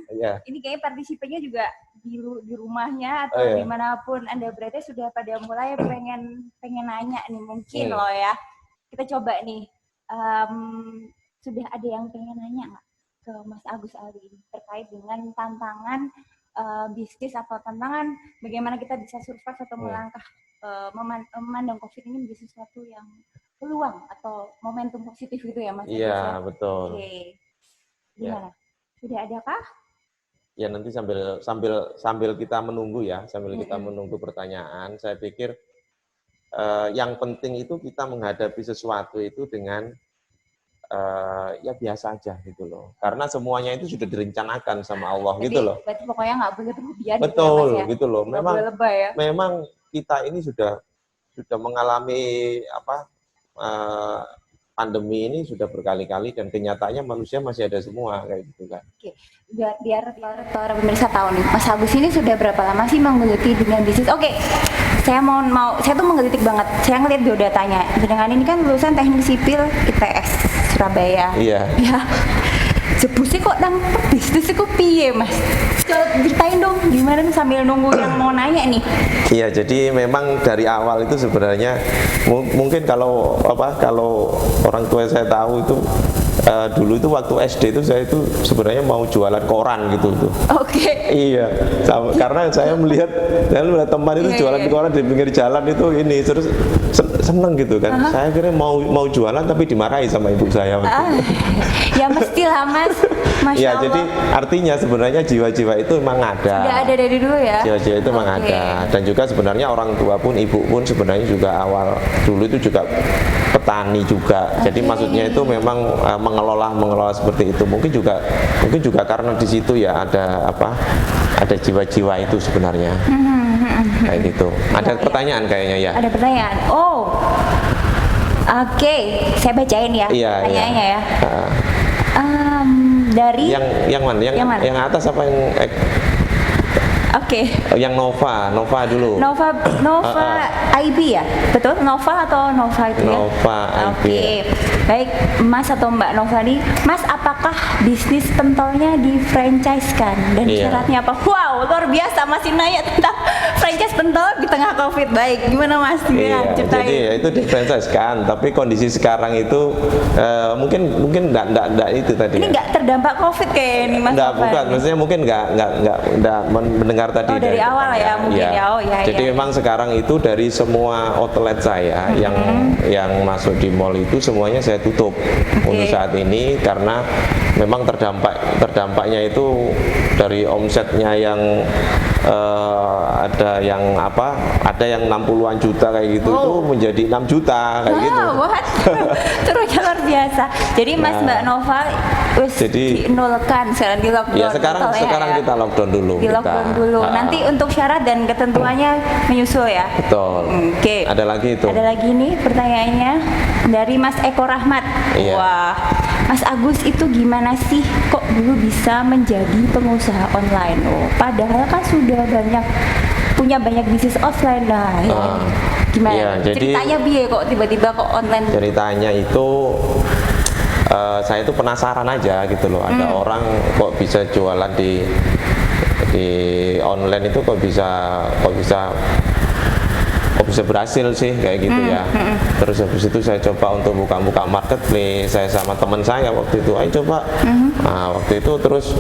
Ini kayaknya partisipannya juga di rumahnya atau dimanapun Anda berada sudah pada mulai pengen nanya nih mungkin loh ya. Kita coba nih, sudah ada yang pengen nanya nggak ke Mas Agus Ali ini terkait dengan tantangan bisnis atau tantangan bagaimana kita bisa survive atau melangkah memandang COVID ini menjadi sesuatu yang peluang atau momentum positif gitu ya Mas? Iya, betul. Oke. Gimana? Sudah adakah? Ya nanti sambil kita menunggu ya, kita menunggu pertanyaan, saya pikir yang penting itu kita menghadapi sesuatu itu dengan ya biasa aja gitu loh. Karena semuanya itu sudah direncanakan sama Allah. Jadi, gitu loh. Berarti pokoknya nggak boleh berlebihan. Betul, gitu ya, gitu loh. Memang lebay, ya? Memang kita ini sudah mengalami pandemi ini sudah berkali-kali dan kenyataannya manusia masih ada semua kayak gitu kan. Oke. Biar para pemirsa tahu nih, Mas Agus ini sudah berapa lama sih menggeluti dunia bisnis? Oke. Saya tuh menggelitik banget. Saya ngeliat biodatanya. Sedangkan ini kan lulusan Teknik Sipil ITS Surabaya. Iya. Ya. Jebusnya kok nang bisnis itu piye, Mas? Ceritain dong gimana nih sambil nunggu yang mau nanya nih. Iya, jadi memang dari awal itu sebenarnya mungkin kalau orang tua saya tahu itu dulu itu waktu SD itu saya itu sebenarnya mau jualan koran gitu tuh. Oke. Iya, karena saya melihat teman itu jualan koran di pinggir jalan itu ini terus seneng gitu kan. Saya kira mau jualan tapi dimarahi sama ibu saya. Ya mestilah Mas. Masya ya, Allah. jadi artinya sebenarnya jiwa-jiwa itu memang ada. Sudah ada dari dulu ya. Jiwa-jiwa itu memang ada. Dan juga sebenarnya orang tua pun, ibu pun sebenarnya juga awal dulu itu juga petani juga. Jadi maksudnya itu memang mengelola seperti itu. Mungkin juga karena di situ ya ada jiwa-jiwa itu sebenarnya. Kayak gitu. Ada pertanyaan kayaknya ya. Ada pertanyaan. Oh. Oke, saya bacain ya pertanyaannya ya. Dari yang mana? Yang atas apa yang Oke. Yang Nova dulu. Nova IB ya? Betul? Nova atau Nova itu ya? Nova IB. Oke. Baik, Mas atau Mbak Nova nih, Mas apakah bisnis pentolnya di franchise-kan? Dan syaratnya apa? Wow, luar biasa masih nanya tentang franchise pentol di tengah Covid. Baik, gimana Mas? Jadi ya itu di franchise-kan, tapi kondisi sekarang itu mungkin enggak itu tadi. Ini enggak terdampak Covid kayak ini Mas. Enggak, bukan. Maksudnya mungkin enggak mendengar tadi dari awal ya mungkin ya. Jadi memang sekarang itu dari semua outlet saya yang masuk di mall itu semuanya saya tutup untuk saat ini karena memang terdampaknya itu dari omsetnya yang ada yang 60-an juta kayak gitu itu menjadi 6 juta kayak gitu. Turunnya luar biasa. Jadi Mas Mbak Nova dinolkan sekarang di lockdown. Ya sekarang kita lockdown dulu. Nanti untuk syarat dan ketentuannya menyusul ya. Betul. Oke. Ada lagi itu. Ada lagi nih pertanyaannya dari Mas Eko Rahmat. Iya. Wah, Mas Agus itu gimana sih kok dulu bisa menjadi pengusaha online? Padahal kan sudah punya banyak bisnis offline lah. Gimana? Ya, ceritanya biar kok tiba-tiba kok online? Ceritanya itu saya itu penasaran aja gitu loh. Ada orang kok bisa jualan di online itu kok bisa berhasil sih kayak gitu ya. Terus habis itu saya coba untuk buka marketplace, saya sama teman saya waktu itu, ayo coba. Nah, waktu itu terus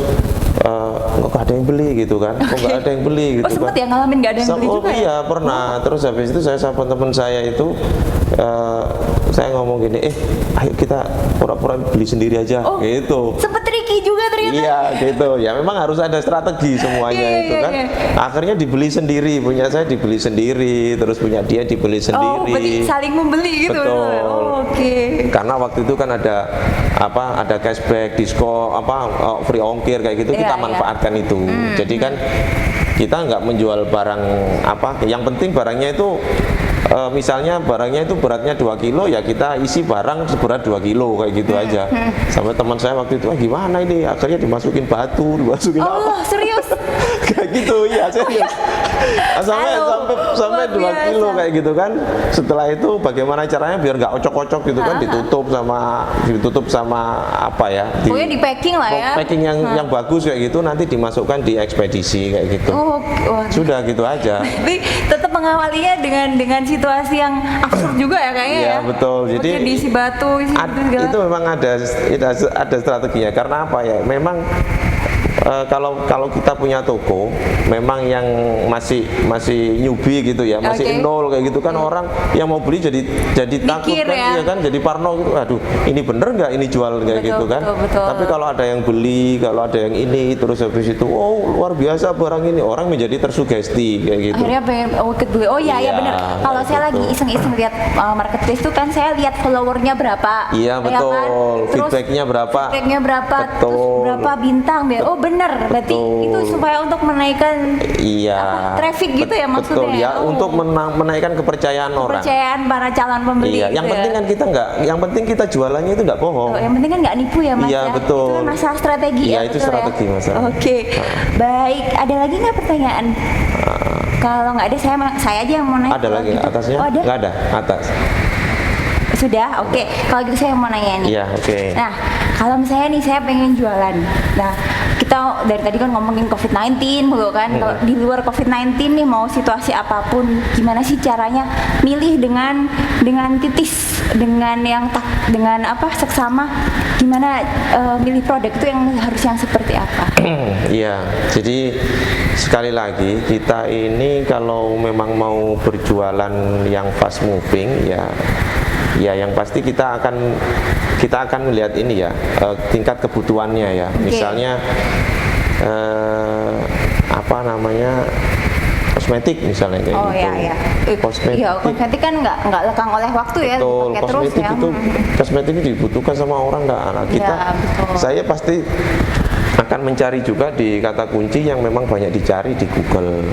kok gak ada yang beli gitu kan, kok gak ada yang beli gitu sempet ya ngalamin gak ada yang beli juga iya, pernah. Terus habis itu saya sama teman saya itu saya ngomong gini, ayo kita pura-pura beli sendiri aja gitu. Sempet tricky juga ternyata. Iya gitu ya, memang harus ada strategi semuanya itu kan. Akhirnya dibeli sendiri, punya saya dibeli sendiri, terus punya dia dibeli sendiri. Oh, berarti saling membeli gitu. Betul. Oke. Karena waktu itu kan ada ada cashback, diskon, free ongkir kayak gitu, kita manfaatkan itu. Jadi kan kita nggak menjual barang yang penting barangnya itu misalnya barangnya itu beratnya 2 kilo, ya kita isi barang seberat 2 kilo kayak gitu aja. Sampai teman saya waktu itu, gimana ini, akhirnya dimasukin batu, dimasukin apa? Serius? Kayak gitu, ya serius. Sampai 2 kilo kayak gitu kan. Setelah itu bagaimana caranya biar nggak ocok-ocok gitu kan, ditutup sama pokoknya di packing lah ya. Packing yang bagus kayak gitu, nanti dimasukkan di ekspedisi kayak gitu. Sudah gitu aja. Tapi tetap mengawalinya dengan situasi yang absurd juga ya kayaknya. Iya, betul. Jadi diisi batu, itu memang ada strateginya. Karena apa ya? Memang kalau kita punya toko, memang yang masih newbie gitu ya, masih nol kayak gitu kan, orang yang mau beli jadi takut kan, ya kan, jadi parno gitu. Aduh, ini bener nggak ini jual kayak gitu kan? Betul. Tapi kalau ada yang beli, kalau ada yang ini, terus habis itu, luar biasa barang ini, orang menjadi tersugesti kayak gitu. Akhirnya pengen ikut beli. Iya bener. Kalau saya lagi iseng-iseng lihat marketplace tuh kan, saya lihat followernya berapa. Iya betul. Kan? Feedbacknya berapa? Betul. Terus berapa bintang? Bener, berarti itu supaya untuk menaikkan traffic gitu ya maksudnya. Betul ya, untuk menaikkan kepercayaan orang. Kepercayaan para calon pembeli. Iya, yang penting kan yang penting kita jualannya itu nggak bohong. Yang penting kan nggak nipu ya Mas. Iya betul. Itu kan masalah strategi ya. Iya itu strategi masalah. Oke. Baik, ada lagi nggak pertanyaan? Kalau nggak ada, saya aja yang mau nanya. Ada lagi atasnya? Oh, ada? Nggak ada, atas. Sudah, oke. Kalau gitu saya mau nanya nih. Iya, oke. Nah, kalau misalnya nih saya pengen jualan. Nah, kita dari tadi kan ngomongin COVID-19 dulu kan. Kalau di luar COVID-19 nih, mau situasi apapun, gimana sih caranya milih dengan titis, dengan seksama, gimana milih produk itu yang seperti apa? Iya, jadi sekali lagi kita ini kalau memang mau berjualan yang fast moving ya yang pasti kita akan melihat ini ya, tingkat kebutuhannya ya. Misalnya kosmetik misalnya kayak gitu. Iya. Kosmetik kan nggak lekang oleh waktu ya. Betul, kosmetik itu dibutuhkan sama orang kita. Saya pasti akan mencari juga di kata kunci yang memang banyak dicari di Google.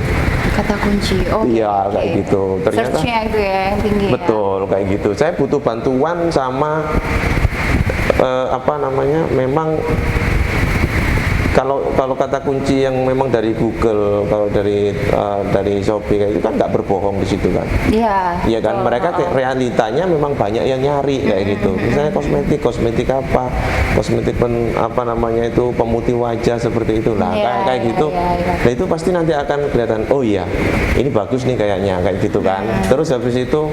Kata kunci, kayak gitu. Ternyata search-nya itu ya yang tinggi. Betul, kayak gitu. Saya butuh bantuan sama memang kalau kata kunci yang memang dari Google, kalau dari Shopee kayak itu kan nggak berbohong di situ kan. Iya kan, mereka realitanya memang banyak yang nyari kayak gitu. Misalnya kosmetik apa, itu pemutih wajah seperti itu lah, kayak gitu. Nah itu pasti nanti akan kelihatan, oh iya, ini bagus nih kayaknya kayak gitu kan. Terus habis itu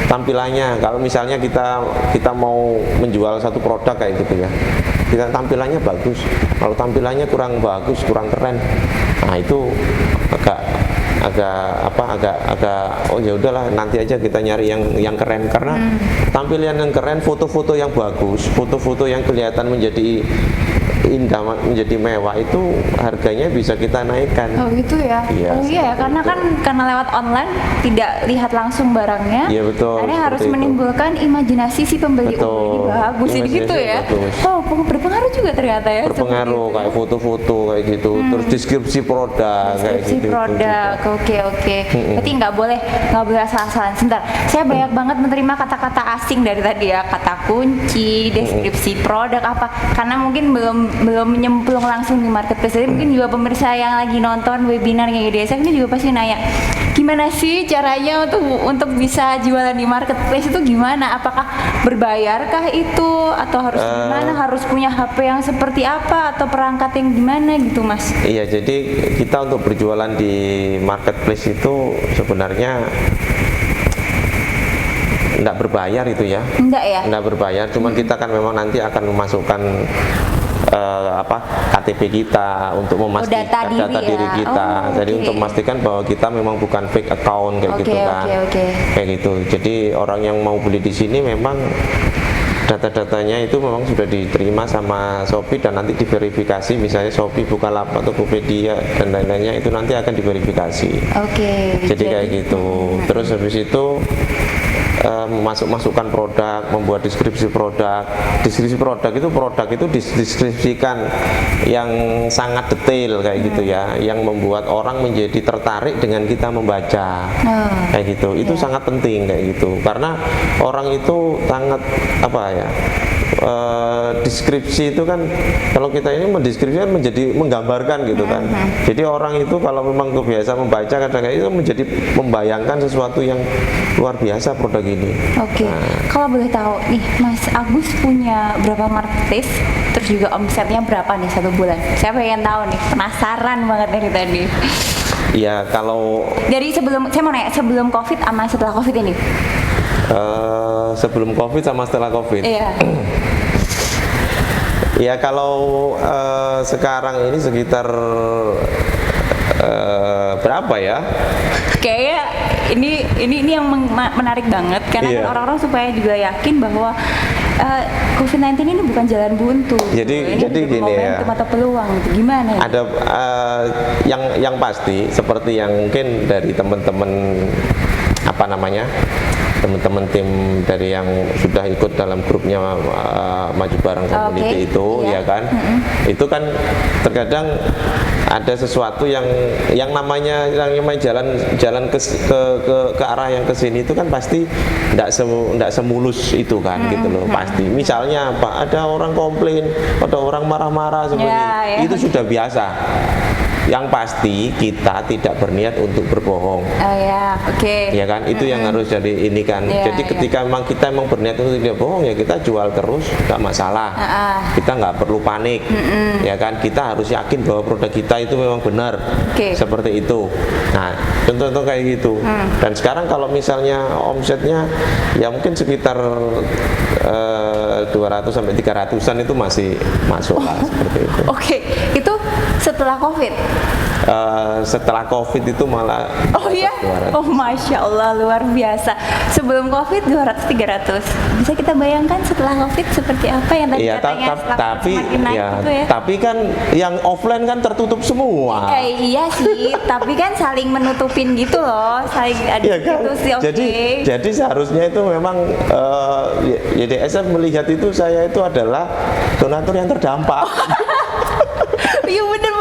tampilannya, kalau misalnya kita mau menjual satu produk kayak gitu ya, kita tampilannya bagus. Kalau tampilannya kurang bagus, kurang keren, nah itu agak oh ya udahlah, nanti aja kita nyari yang keren, karena tampilan yang keren, foto-foto yang bagus, foto-foto yang kelihatan menjadi indah, menjadi mewah, itu harganya bisa kita naikkan. Oh gitu ya. Iya, karena lewat online tidak lihat langsung barangnya. Iya betul. Karena harus menimbulkan imajinasi si pembeli. Ini bagus ini gitu ya. Berpengaruh juga ternyata ya. Berpengaruh kayak foto-foto kayak gitu. Terus deskripsi produk kayak gitu. Oke. Berarti nggak boleh asal-asalan. Sebentar, saya banyak banget menerima kata-kata asing dari tadi ya, kata kunci, deskripsi produk apa. Karena mungkin belum menyemplung langsung di marketplace. Jadi mungkin juga pemirsa yang lagi nonton webinar kayak DSF ini juga pasti nanya, gimana sih caranya untuk bisa jualan di marketplace itu gimana? Apakah berbayarkah itu, atau harus gimana? Harus punya HP yang seperti apa, atau perangkat yang gimana gitu Mas? Iya, jadi kita untuk berjualan di marketplace itu sebenarnya enggak berbayar itu ya. Enggak berbayar, cuman kita kan memang nanti akan memasukkan KTP kita untuk memastikan data diri kita. Jadi untuk memastikan bahwa kita memang bukan fake account kayak gitu kan. Kayak gitu. Jadi orang yang mau beli di sini memang data-datanya itu memang sudah diterima sama Shopee dan nanti diverifikasi, misalnya Shopee, Bukalapak, Tokopedia dan lain-lainnya itu nanti akan diverifikasi. Jadi kayak gitu. Terus habis itu masukkan produk, membuat deskripsi produk. Deskripsi produk itu dideskripsikan yang sangat detail kayak gitu ya, yang membuat orang menjadi tertarik dengan kita membaca. Kayak gitu. Itu sangat penting kayak gitu. Karena orang itu sangat deskripsi itu kan, kalau kita ini mendeskripsikan menjadi menggambarkan gitu kan. Jadi orang itu kalau memang kebiasa membaca kadang-kadang itu menjadi membayangkan sesuatu yang luar biasa produk ini. Kalau boleh tahu nih, Mas Agus punya berapa marketplace, terus juga omsetnya berapa nih satu bulan? Saya pengen tahu nih, penasaran banget dari tadi. Ya kalau dari saya mau nanya sebelum COVID sama setelah COVID ini. Sebelum COVID sama setelah COVID. Iya. Ya kalau sekarang ini sekitar berapa ya? Kayaknya ini yang menarik banget karena kan orang-orang supaya juga yakin bahwa COVID-19 ini bukan jalan buntu. Jadi gini ya. Momentum atau peluang gitu. Gimana? Ada yang pasti seperti yang mungkin dari teman-teman teman-teman tim dari yang sudah ikut dalam grupnya Maju Bareng Community itu ya kan, itu kan terkadang ada sesuatu yang namanya jalan ke arah yang kesini itu kan pasti tidak semulus itu kan gitu loh pasti. Misalnya apa, ada orang komplain, ada orang marah-marah seperti itu sudah biasa. Yang pasti kita tidak berniat untuk berbohong. Ya kan, itu yang harus jadi ini kan. Jadi ketika memang kita berniat untuk tidak bohong, ya kita jual terus, nggak masalah. Kita nggak perlu panik. Ya kan, kita harus yakin bahwa produk kita itu memang benar. Seperti itu. Nah, contoh-contoh kayak gitu. Dan sekarang kalau misalnya omsetnya ya mungkin sekitar 200 sampai 300-an itu masih masuk lah seperti itu. Itu setelah COVID. Setelah COVID itu malah Masya Allah, luar biasa. Sebelum COVID 200-300. Bisa kita bayangkan setelah COVID seperti apa yang tadi katanya semakin naik gitu ya. Tapi kan yang offline kan tertutup semua. Iya sih, tapi kan saling menutupin gitu loh, saling ada gitu sih. Jadi seharusnya itu memang YDSF melihat itu saya itu adalah donatur yang terdampak. Iya bener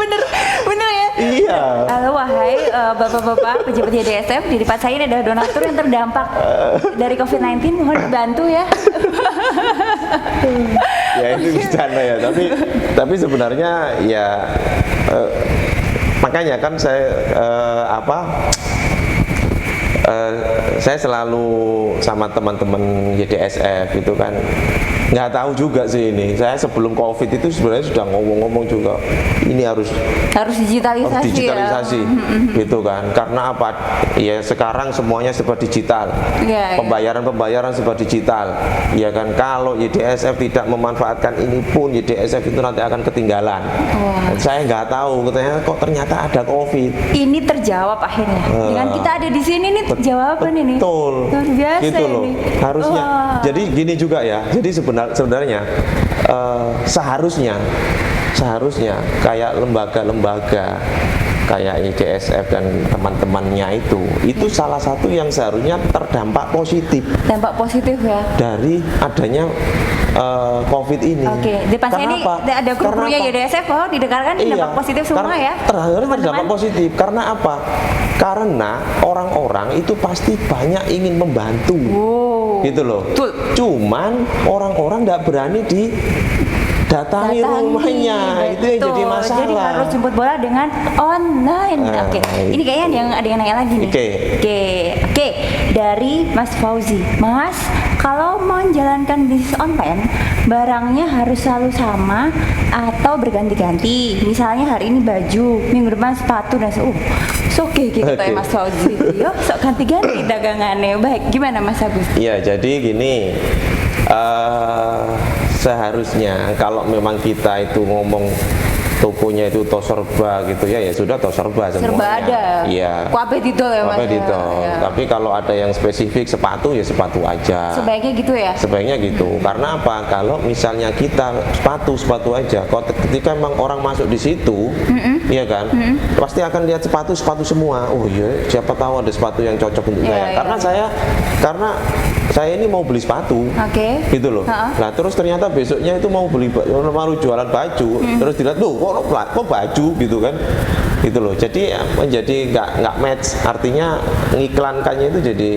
ya. Iya. Halo wahai bapak-bapak pejabat YDSF, di depan saya ini adalah donatur yang terdampak dari COVID-19, mohon dibantu ya. Ya itu bercanda ya, tapi sebenarnya ya makanya kan saya selalu sama teman-teman YDSF itu kan nggak tahu juga sih ini. Saya sebelum COVID itu sebenarnya sudah ngomong-ngomong juga ini harus digitalisasi gitu kan. Karena apa? Ya sekarang semuanya serba digital. Pembayaran serba digital. Ya kan, kalau YDSF tidak memanfaatkan ini pun YDSF itu nanti akan ketinggalan. Saya nggak tahu katanya kok ternyata ada COVID. Ini terjawab akhirnya. Dengan kita ada di sini nih jawaban ini. Betul. Luar biasa gitu loh. ini. Harusnya. Jadi gini juga ya. Jadi sebenarnya seharusnya kayak lembaga-lembaga kayak YDSF dan teman-temannya itu salah satu yang seharusnya terdampak positif. Dampak positif ya. Dari adanya COVID ini. Di depan saya ini ada kru-krunya YDSF didengarkan dampak positif semua ya. Terdampak positif. Karena apa? Karena orang-orang itu pasti banyak ingin membantu. Gitu loh. Cuman orang-orang tidak berani datangi rumahnya, itu yang jadi masalah. Jadi harus jemput bola dengan online. Ini kayaknya ada yang nanya lagi nih. Oke. Dari Mas Fauzi. Mas, kalau mau menjalankan bisnis online, barangnya harus selalu sama atau berganti-ganti. Misalnya hari ini baju, minggu depan sepatu dan gitu ya Mas Fauzi. Yuk, sok ganti-ganti dagangannya. Baik, gimana Mas Agus? Iya, jadi gini. Seharusnya kalau memang kita itu ngomong tokonya itu tos serba gitu ya sudah tos serba semuanya. Serba ada. Iya. Kuape didol ya Mas. Kuape didol. Ya. Tapi kalau ada yang spesifik sepatu ya sepatu aja. Sebaiknya gitu ya. Sebaiknya gitu. Karena apa? Kalau misalnya kita sepatu aja, kalau ketika memang orang masuk di situ, iya kan, pasti akan lihat sepatu semua. Oh iya, siapa tahu ada sepatu yang cocok untuk saya. Karena saya ini mau beli sepatu, gitu loh. Nah terus ternyata besoknya itu mau jualan baju, terus dilihat loh kok baju gitu kan, gitu loh. Jadi menjadi nggak match, artinya mengiklankannya itu jadi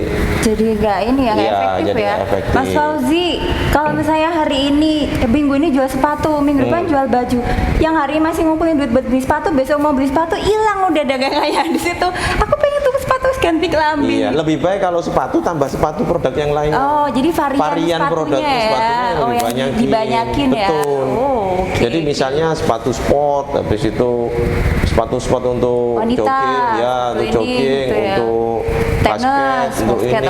nggak ini ya, efektif ya. Efektif. Mas Fauzi, kalau misalnya hari ini minggu ini jual sepatu, minggu depan jual baju, yang hari ini masih ngumpulin duit buat beli sepatu, besok mau beli sepatu hilang udah dagangannya di situ. Aku pengen tuh sepatu ganti kelambi. Iya, lebih baik kalau sepatu tambah sepatu produk yang lain. Oh, jadi varian produk sepatunya yang dibanyakin ya. Betul. Jadi misalnya sepatu sport, habis itu sepatu sport untuk wanita, jogging, untuk jogging, gitu ya. untuk tenis, basket.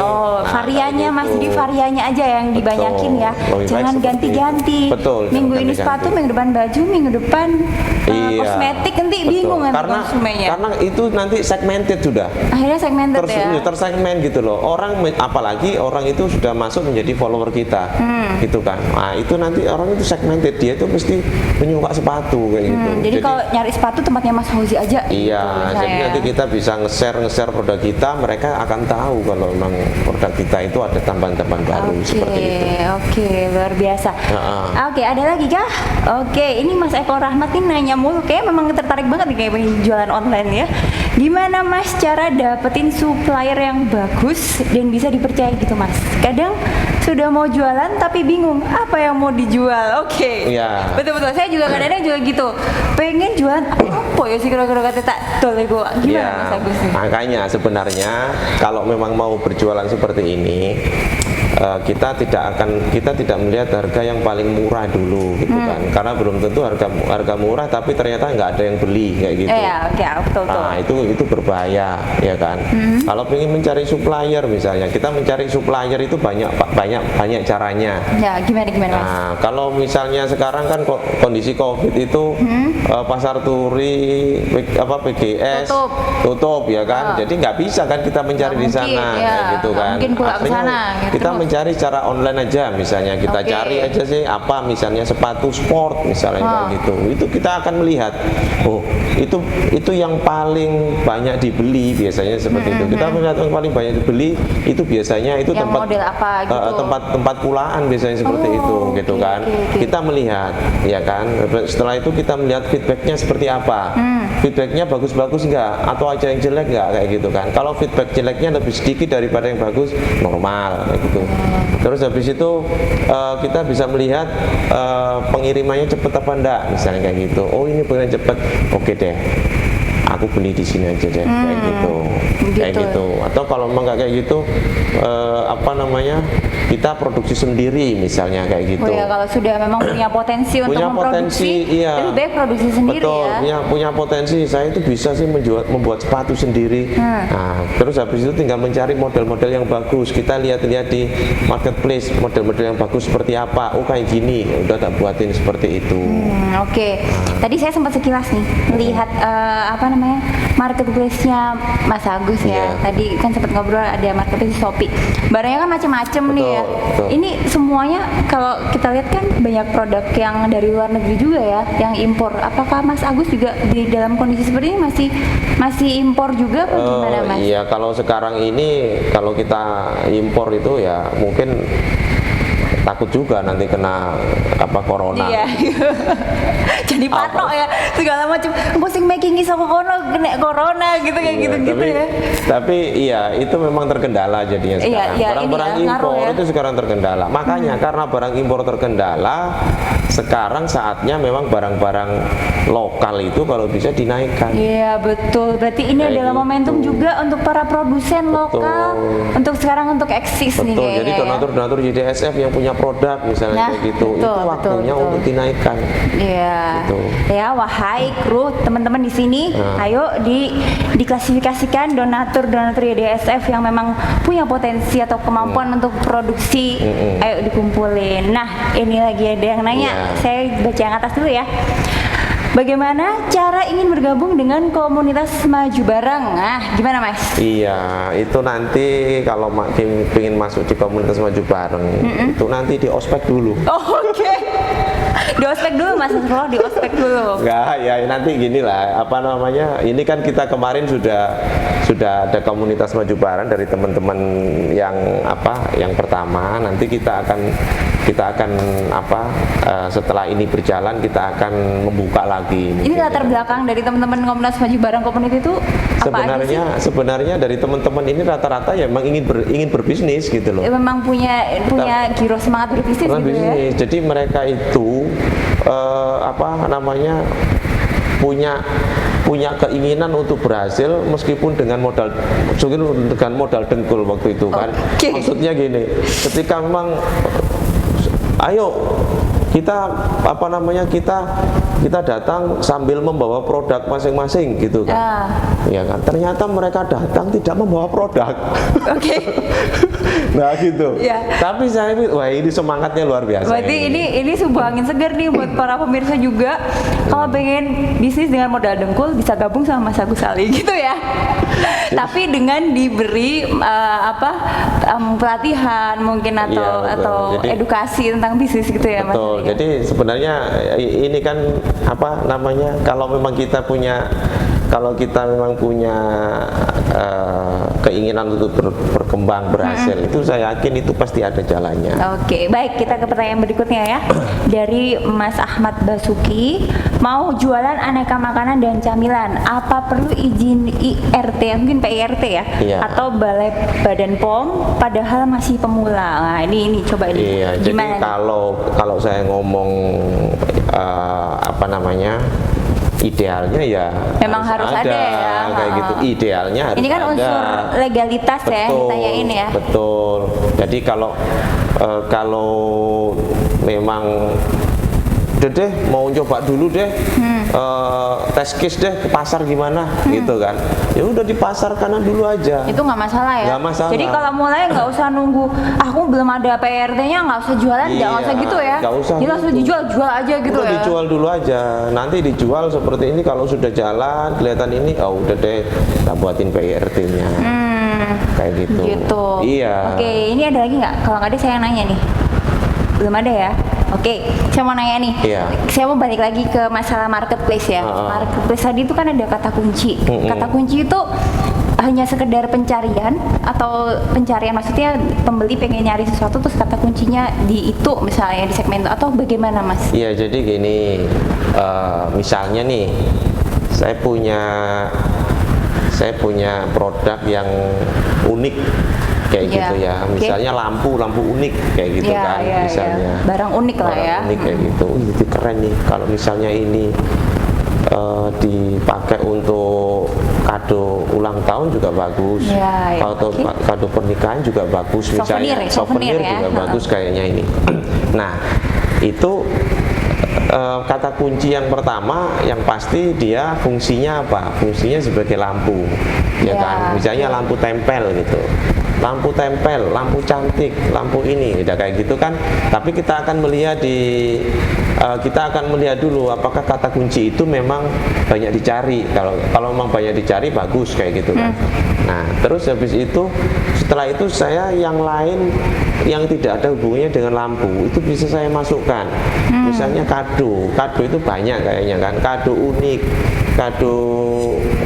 Variannya Mas, jadi variannya aja yang dibanyakin ya. Jangan ganti-ganti. Betul. Minggu ini sepatu, minggu depan baju, minggu depan kosmetik, nanti bingung nanti konsumennya. Karena itu nanti segmented sudah. Akhirnya segmented tersegmen gitu loh. Orang apalagi orang itu sudah masuk menjadi follower kita, gitu kan. Nah itu nanti orang itu segmented, dia itu mesti menyuka sepatu kayak gitu. Jadi kalau nyari sepatu tempatnya Mas Fauzi aja. Iya. Jadi nanti kita bisa nge-share produk kita, mereka akan tahu kalau memang produk kita itu ada tambahan-tambahan baru seperti itu. Oke, luar biasa. Oke, ada lagi kah? Oke, ini Mas Eko Rahmat ini nanya mulu, kayak memang tertarik banget nih kayak pengen jualan online ya. Gimana Mas cara dapetin supplier yang bagus dan bisa dipercaya gitu Mas? Kadang sudah mau jualan tapi bingung apa yang mau dijual. Iya. Betul-betul, saya juga kadang-kadang juga gitu. Pengen jualan apa ya sih kira-kira kata tak toleh gua. Gimana Mas Agus? Makanya sebenarnya kalau memang mau berjualan seperti ini, kita tidak melihat harga yang paling murah dulu gitu kan, karena belum tentu harga murah tapi ternyata nggak ada yang beli kayak gitu. Betul. Nah itu berbahaya ya kan. Kalau ingin mencari supplier misalnya, kita mencari supplier itu banyak caranya. Ya gimana Mas? Nah kalau misalnya sekarang kan kondisi COVID itu pasar turi PGS tutup ya kan, jadi nggak bisa kan kita mencari di sana kayak gitu kan. Mungkin pulang ke sana gitu. Kita mencari secara online aja, misalnya kita cari aja sih apa misalnya sepatu sport misalnya kayak gitu. Itu kita akan melihat, oh itu yang paling banyak dibeli biasanya seperti itu. Kita melihat yang paling banyak dibeli itu biasanya itu yang tempat model apa gitu. tempat pulaan biasanya seperti itu gitu kan. Kita melihat ya kan. Setelah itu kita melihat feedbacknya seperti apa. Feedbacknya bagus-bagus nggak atau aja yang jelek nggak kayak gitu kan. Kalau feedback jeleknya lebih sedikit daripada yang bagus, normal kayak gitu. Terus habis itu kita bisa melihat pengirimannya cepet apa enggak misalnya kayak gitu. Oh ini pengiriman cepet, oke deh, aku beli di sini aja deh kayak gitu. Kayak gitu. Atau kalau memang nggak kayak gitu, kita produksi sendiri misalnya kayak gitu. Oh ya, kalau sudah memang punya potensi untuk memproduksi, lebih baik produksi sendiri. Betul, punya potensi. Saya itu bisa sih membuat sepatu sendiri. Nah, terus habis itu tinggal mencari model-model yang bagus. Kita lihat-lihat di marketplace model-model yang bagus seperti apa. Oh kayak gini, udah tak buatin seperti itu. Tadi saya sempat sekilas nih melihat marketplace-nya Mas Agus ya. Tadi kan sempat ngobrol ada marketplace Shopee. Barangnya kan macam-macam nih ya. Betul. Ini semuanya kalau kita lihat kan banyak produk yang dari luar negeri juga ya, yang impor. Apakah Mas Agus juga di dalam kondisi seperti ini masih impor juga apa gimana Mas? Iya, kalau sekarang ini kalau kita impor itu ya mungkin takut juga nanti kena corona. Iya. Jadi patok ya segala macam. Pusing making iso kono kena corona gitu kayak gitu-gitu ya. Tapi iya itu memang terkendala jadinya sekarang. Barang-barang impor itu sekarang terkendala. Makanya karena barang impor terkendala, sekarang saatnya memang barang-barang lokal itu kalau bisa dinaikkan. Iya betul. Berarti ini adalah momentum juga untuk para produsen lokal untuk sekarang untuk eksis nih kayaknya. Jadi donatur-donatur JDSF yang punya produk misalnya kayak gitu, itu waktunya untuk dinaikkan. Iya. Gitu. Ya, wahai kru teman-teman di sini, ayo diklasifikasikan donatur JDSF yang memang punya potensi atau kemampuan untuk produksi. Ayo dikumpulin. Nah, ini lagi ada yang nanya. Saya baca yang atas dulu ya. Bagaimana cara ingin bergabung dengan komunitas Maju Bareng? Nah, gimana Mas? Iya, itu nanti kalau ingin masuk di komunitas Maju Bareng, itu nanti di ospek dulu. Oh, oke. Di ospek dulu Mas, di ospek dulu. Enggak, ya nanti gini lah, apa namanya, ini kan kita kemarin sudah ada komunitas Maju Bareng dari teman-teman yang pertama. Nanti kita akan setelah ini berjalan kita akan membuka lagi. Ini latar belakang dari teman-teman komunitas Maju Bareng Community itu apa aja sih? Sebenarnya dari teman-teman ini rata-rata ya memang ingin berbisnis gitu loh. Ya, memang punya giro semangat berbisnis gitu ya. Jadi mereka itu punya keinginan untuk berhasil meskipun dengan modal dengkul waktu itu kan. Okay. Maksudnya gini, ketika memang ayo kita datang sambil membawa produk masing-masing gitu kan. Ya kan, ternyata mereka datang tidak membawa produk. Oke. Nah gitu. Ya. Tapi saya wah ini semangatnya luar biasa. Berarti ini sebuah angin segar nih buat para pemirsa juga. Kalau pengen bisnis dengan modal dengkul bisa gabung sama Mas Agus Ali gitu ya. Tapi dengan diberi pelatihan mungkin atau Jadi, edukasi tentang bisnis gitu ya Mas. Betul. Jadi sebenarnya ini kan kalau memang kita memang punya keinginan untuk berkembang berhasil, itu saya yakin itu pasti ada jalannya. Oke, baik, kita ke pertanyaan berikutnya ya. Dari Mas Ahmad Basuki, mau jualan aneka makanan dan camilan, apa perlu izin IRT, mungkin PIRT ya? Iya. Atau Balai Badan POM padahal masih pemula. Nah, ini coba ini. Iya, gimana? Jadi kalau saya ngomong idealnya ya memang harus ada ya, kayak gitu. Idealnya harus ada. Ini kan unsur legalitas. Betul, ya ditanyain ya. Betul. Jadi kalau memang udah deh mau coba dulu deh tes case deh ke pasar gimana gitu kan, ya udah di pasar kanan dulu aja, itu nggak masalah ya. Nggak masalah. Jadi kalau mulai nggak usah nunggu aku belum ada PRT-nya nggak usah jualan, nggak usah gitu ya. Nggak usah. Jadi langsung dijual aja gitu udah ya. Dijual dulu aja, nanti dijual seperti ini, kalau sudah jalan kelihatan ini, udah deh kita buatin PRT-nya. Kayak gitu. Iya. Oke, ini ada lagi nggak? Kalau nggak ada saya nanya nih. Belum ada ya? Oke, saya mau nanya nih. Iya. Saya mau balik lagi ke masalah marketplace ya. Marketplace tadi itu kan ada kata kunci. Kata kunci itu hanya sekedar pencarian atau pencarian, maksudnya pembeli pengen nyari sesuatu terus kata kuncinya di itu misalnya di segmen itu, atau bagaimana Mas? Iya, jadi gini, misalnya nih saya punya produk yang unik kayak gitu ya, misalnya lampu unik kayak gitu kan, misalnya barang unik lah ya, unik kayak gitu. Itu keren nih kalau misalnya ini dipakai untuk kado ulang tahun juga bagus, atau kado pernikahan juga bagus, misalnya souvenir juga bagus kayaknya ini. Nah itu kata kunci yang pertama yang pasti dia fungsinya apa? Fungsinya sebagai lampu, ya kan? Misalnya lampu tempel gitu, lampu tempel, lampu cantik, lampu ini, udah kayak gitu kan. Tapi kita akan melihat dulu apakah kata kunci itu memang banyak dicari. Kalau memang banyak dicari bagus kayak gitu kan. Nah terus habis itu, setelah itu saya yang lain yang tidak ada hubungannya dengan lampu itu bisa saya masukkan. Misalnya kado itu banyak kayaknya kan, kado unik, kado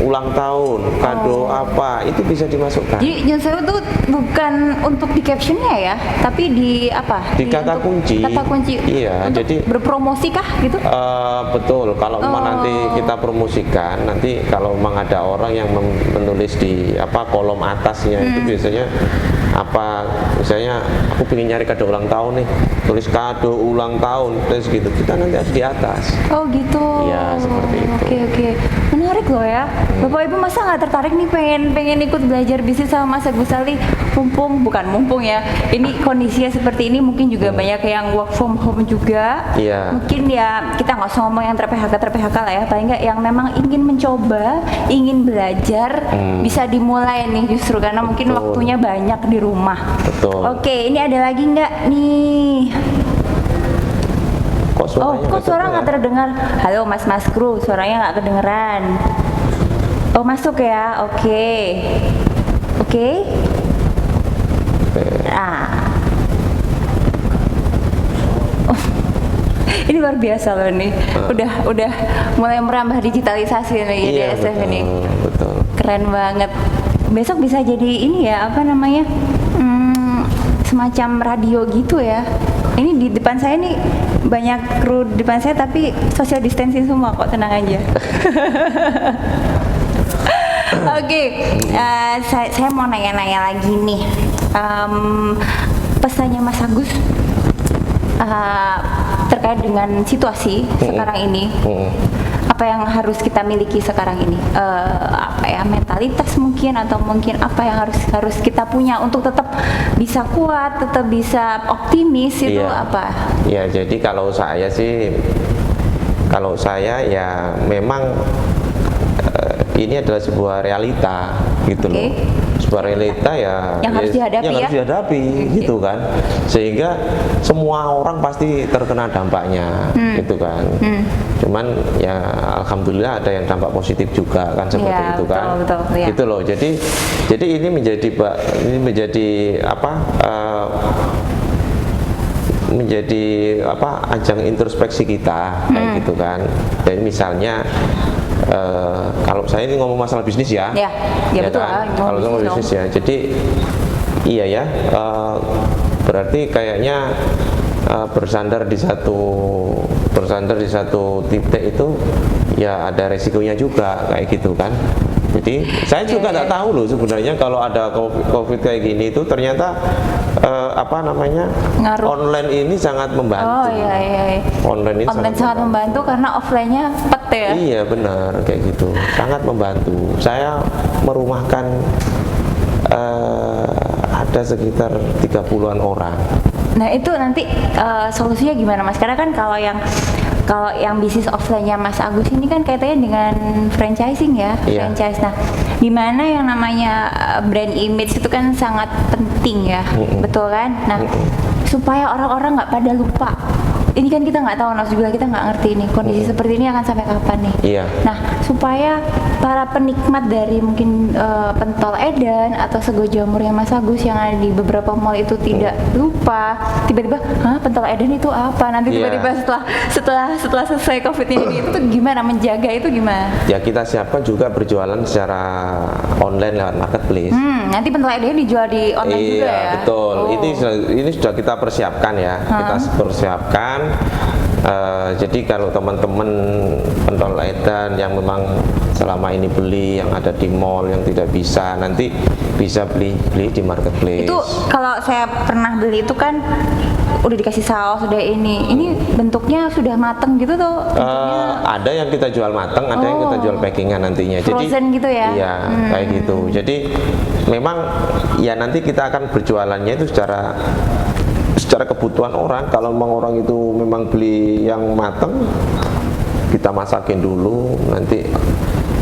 ulang tahun, kado apa, itu bisa dimasukkan. Jadi nyusul itu bukan untuk di captionnya ya, tapi di apa? Di kata kunci. Kata kunci. Iya, untuk jadi berpromosi kah gitu? Betul. Kalau memang nanti kita promosikan, nanti kalau memang ada orang yang menulis di kolom atasnya itu biasanya misalnya aku pengen nyari kado ulang tahun nih, tulis kado ulang tahun terus gitu, kita nanti harus di atas. Oh gitu. Iya, seperti itu. Oke. Menarik loh ya. Bapak Ibu masa nggak tertarik nih pengen ikut belajar bisnis sama Mas Agus Ali? Bukan mumpung ya. Ini kondisinya seperti ini, mungkin juga banyak yang work from home juga. Iya. Mungkin ya kita nggak usah ngomong yang ter-PHK lah ya. Paling nggak yang memang ingin mencoba, ingin belajar, bisa dimulai nih justru karena mungkin waktunya banyak di rumah. Betul. Oke, ini ada lagi nggak nih? Kok suara nggak terdengar? Halo Mas Kru, suaranya nggak kedengeran. Oh masuk ya, oke. Ini luar biasa loh nih. Udah mulai merambah digitalisasi nih di SF ini. Betul. Keren banget. Besok bisa jadi ini ya, apa namanya? Semacam radio gitu ya. Ini di depan saya nih banyak kru di depan saya tapi social distancing semua kok, tenang aja. Oke, saya mau nanya-nanya lagi nih. Pesannya Mas Agus terkait dengan situasi sekarang ini. Apa yang harus kita miliki sekarang ini? Apa ya, mentalitas mungkin, atau mungkin apa yang harus kita punya untuk tetap bisa kuat, tetap bisa optimis itu apa? Ya, jadi kalau saya ya memang ini adalah sebuah realita gitu loh. Sebuah realita yang harus dihadapi gitu kan. Sehingga semua orang pasti terkena dampaknya gitu kan. Cuman ya alhamdulillah ada yang dampak positif juga kan, seperti itu kan. Betul, gitu loh. Jadi ini menjadi ajang introspeksi kita kayak gitu kan. Dan misalnya kalau saya ini ngomong masalah bisnis ya betul kan? Kalau ngomong bisnis ya, jadi iya ya, berarti kayaknya bersandar di satu titik itu ya ada resikonya juga kayak gitu kan. Jadi saya juga nggak tahu loh sebenarnya kalau ada COVID kayak gini itu ternyata online ini sangat membantu. Online sangat membantu karena offline-nya pet ya. Iya benar kayak gitu, sangat membantu. Saya merumahkan ada sekitar 30-an orang. Nah itu nanti solusinya gimana Mas? Karena kan kalau yang bisnis offline-nya Mas Agus ini kan kaitannya dengan franchising ya, franchise. Nah, dimana yang namanya brand image itu kan sangat penting ya, betul kan? Nah, supaya orang-orang nggak pada lupa. Ini kan kita nggak tahu, juga kita nggak ngerti nih kondisi seperti ini akan sampai kapan nih. Nah, supaya para penikmat dari mungkin pentol Eden atau sego jamurnya Mas Agus yang ada di beberapa mall itu tidak lupa, tiba-tiba, pentol Eden itu apa? Nanti tiba-tiba setelah selesai COVID ini itu tuh gimana menjaga itu gimana? Ya kita siapkan juga berjualan secara online lewat marketplace. Nanti pentol Eden dijual di online juga ya? Iya betul. Ini sudah kita persiapkan ya. Kita persiapkan. Jadi kalau teman-teman pentol Eden yang memang selama ini beli yang ada di mall yang tidak bisa, nanti bisa beli di marketplace. Itu kalau saya pernah beli itu kan udah dikasih saus, udah ini bentuknya sudah mateng gitu tuh. Ada yang kita jual mateng, ada yang kita jual packingan nantinya. Frozen gitu ya? Iya kayak gitu. Jadi memang ya nanti kita akan berjualannya itu secara kebutuhan orang. Kalau memang orang itu memang beli yang mateng, kita masakin dulu, nanti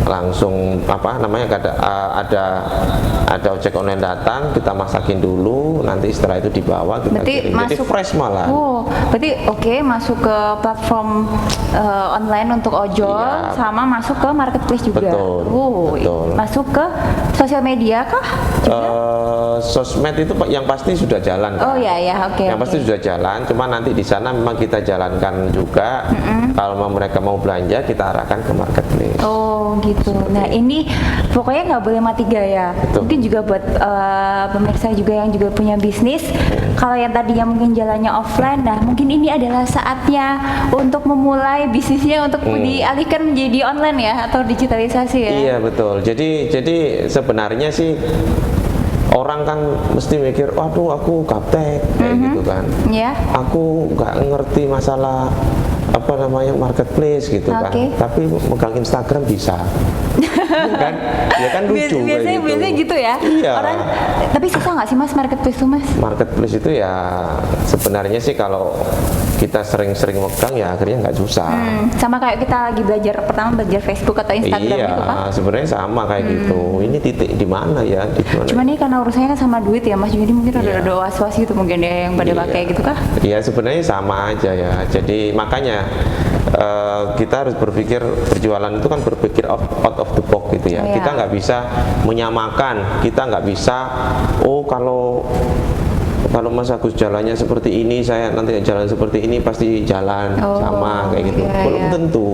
langsung ada ojek online datang, kita masakin dulu, nanti setelah itu dibawa kita kirim. Jadi fresh malah. Berarti masuk ke platform online untuk ojol, sama masuk ke marketplace juga. Betul. Masuk ke sosial media kah? Sosmed itu yang pasti sudah jalan kan? Yang pasti sudah jalan, cuma nanti di sana memang kita jalankan juga. Kalau mereka mau belanja, kita arahkan ke marketplace. Gitu. Nah ini pokoknya nggak boleh mati gaya. Mungkin juga buat pemirsa juga yang juga punya bisnis. Kalau yang tadinya mungkin jalannya offline, nah mungkin ini adalah saatnya untuk memulai bisnisnya untuk dialihkan menjadi online ya, atau digitalisasi ya. Iya betul. Jadi sebenarnya sih orang kan mesti mikir, waduh aku gaptek kayak gitu kan. Aku nggak ngerti masalah marketplace gitu kan. Tapi megang Instagram bisa. kan? Ya kan lucu biasanya gitu ya. Orang tapi susah nggak sih Mas marketplace tuh Mas? Marketplace itu ya sebenarnya sih kalau kita sering-sering megang ya akhirnya nggak susah. Sama kayak kita lagi belajar Facebook atau Instagram gitu kan? Sebenarnya sama kayak gitu. Ini titik di mana ya? Cuma ini karena urusannya kan sama duit ya Mas, jadi mungkin ada was-was gitu mungkin ya yang pada pakai gitu kah? Iya sebenarnya sama aja ya. Jadi makanya makanya kita harus berpikir berjualan itu kan berpikir out of the box gitu ya. Kita nggak bisa menyamakan, kita nggak bisa kalau Mas Agus jalannya seperti ini, saya nanti jalan seperti ini pasti jalan sama kayak gitu. Belum tentu.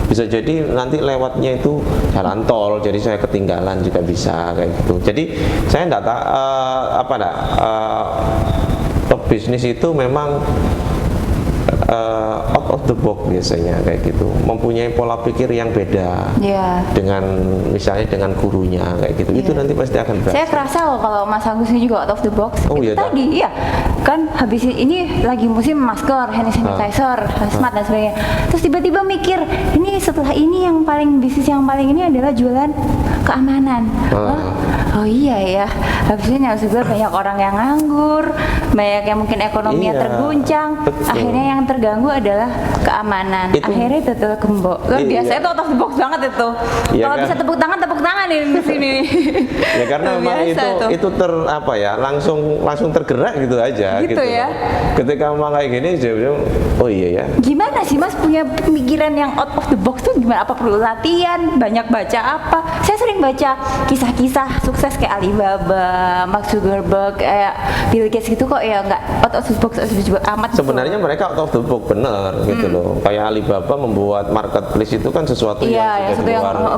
Bisa jadi nanti lewatnya itu jalan tol, jadi saya ketinggalan juga bisa kayak gitu. Jadi saya enggak bisnis itu memang out of the box biasanya kayak gitu, mempunyai pola pikir yang beda dengan misalnya dengan gurunya kayak gitu. Itu nanti pasti akan berhasil. Saya kerasa loh kalau Mas Agus ini juga out of the box. Itu tadi kan habis ini lagi musim masker, hand sanitizer, hazmat dan sebagainya. Terus tiba-tiba mikir, ini setelah ini yang paling bisnis yang paling ini adalah jualan keamanan. Oh iya ya, habisnya juga banyak orang yang nganggur, banyak yang mungkin ekonominya terguncang. Akhirnya yang terganggu adalah keamanan. Akhirnya itu gembok. Biasanya itu out of the box banget itu. Kalau bisa tepuk tangan nih di sini. Ya karena memang itu langsung tergerak gitu aja. Gitu ya. Ketika memang kayak gini, oh iya ya. Gimana sih Mas punya pemikiran yang out of the box tuh gimana? Apa perlu latihan? Banyak baca apa? Saya sering baca kisah-kisah sukses kayak Alibaba, Mark Zuckerberg, kayak Bill Gates gitu kok ya nggak out of the box amat. Sebenarnya mereka out of the box bener gitu loh. Kayak Alibaba membuat marketplace itu kan sesuatu yang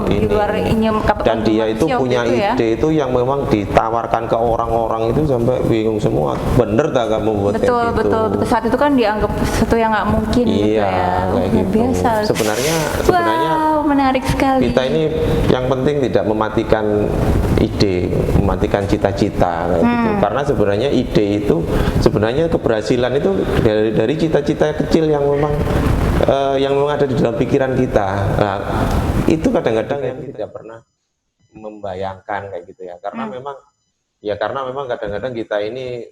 di luar ini. Dan dia itu punya ide itu yang memang ditawarkan ke orang-orang itu sampai bingung semua. Bener tak kamu buat kayak gitu? Betul. Saat itu kan dianggap sesuatu yang nggak mungkin. Iya, kayak gitu. Biasa. Sebenarnya menarik sekali. Kita ini yang penting tidak mematikan ide, mematikan cita-cita kayak gitu. Karena sebenarnya ide itu sebenarnya keberhasilan itu dari cita-cita kecil yang memang ada di dalam pikiran kita. Nah, itu kadang-kadang yang tidak pernah membayangkan kayak gitu ya. Karena memang kadang-kadang kita ini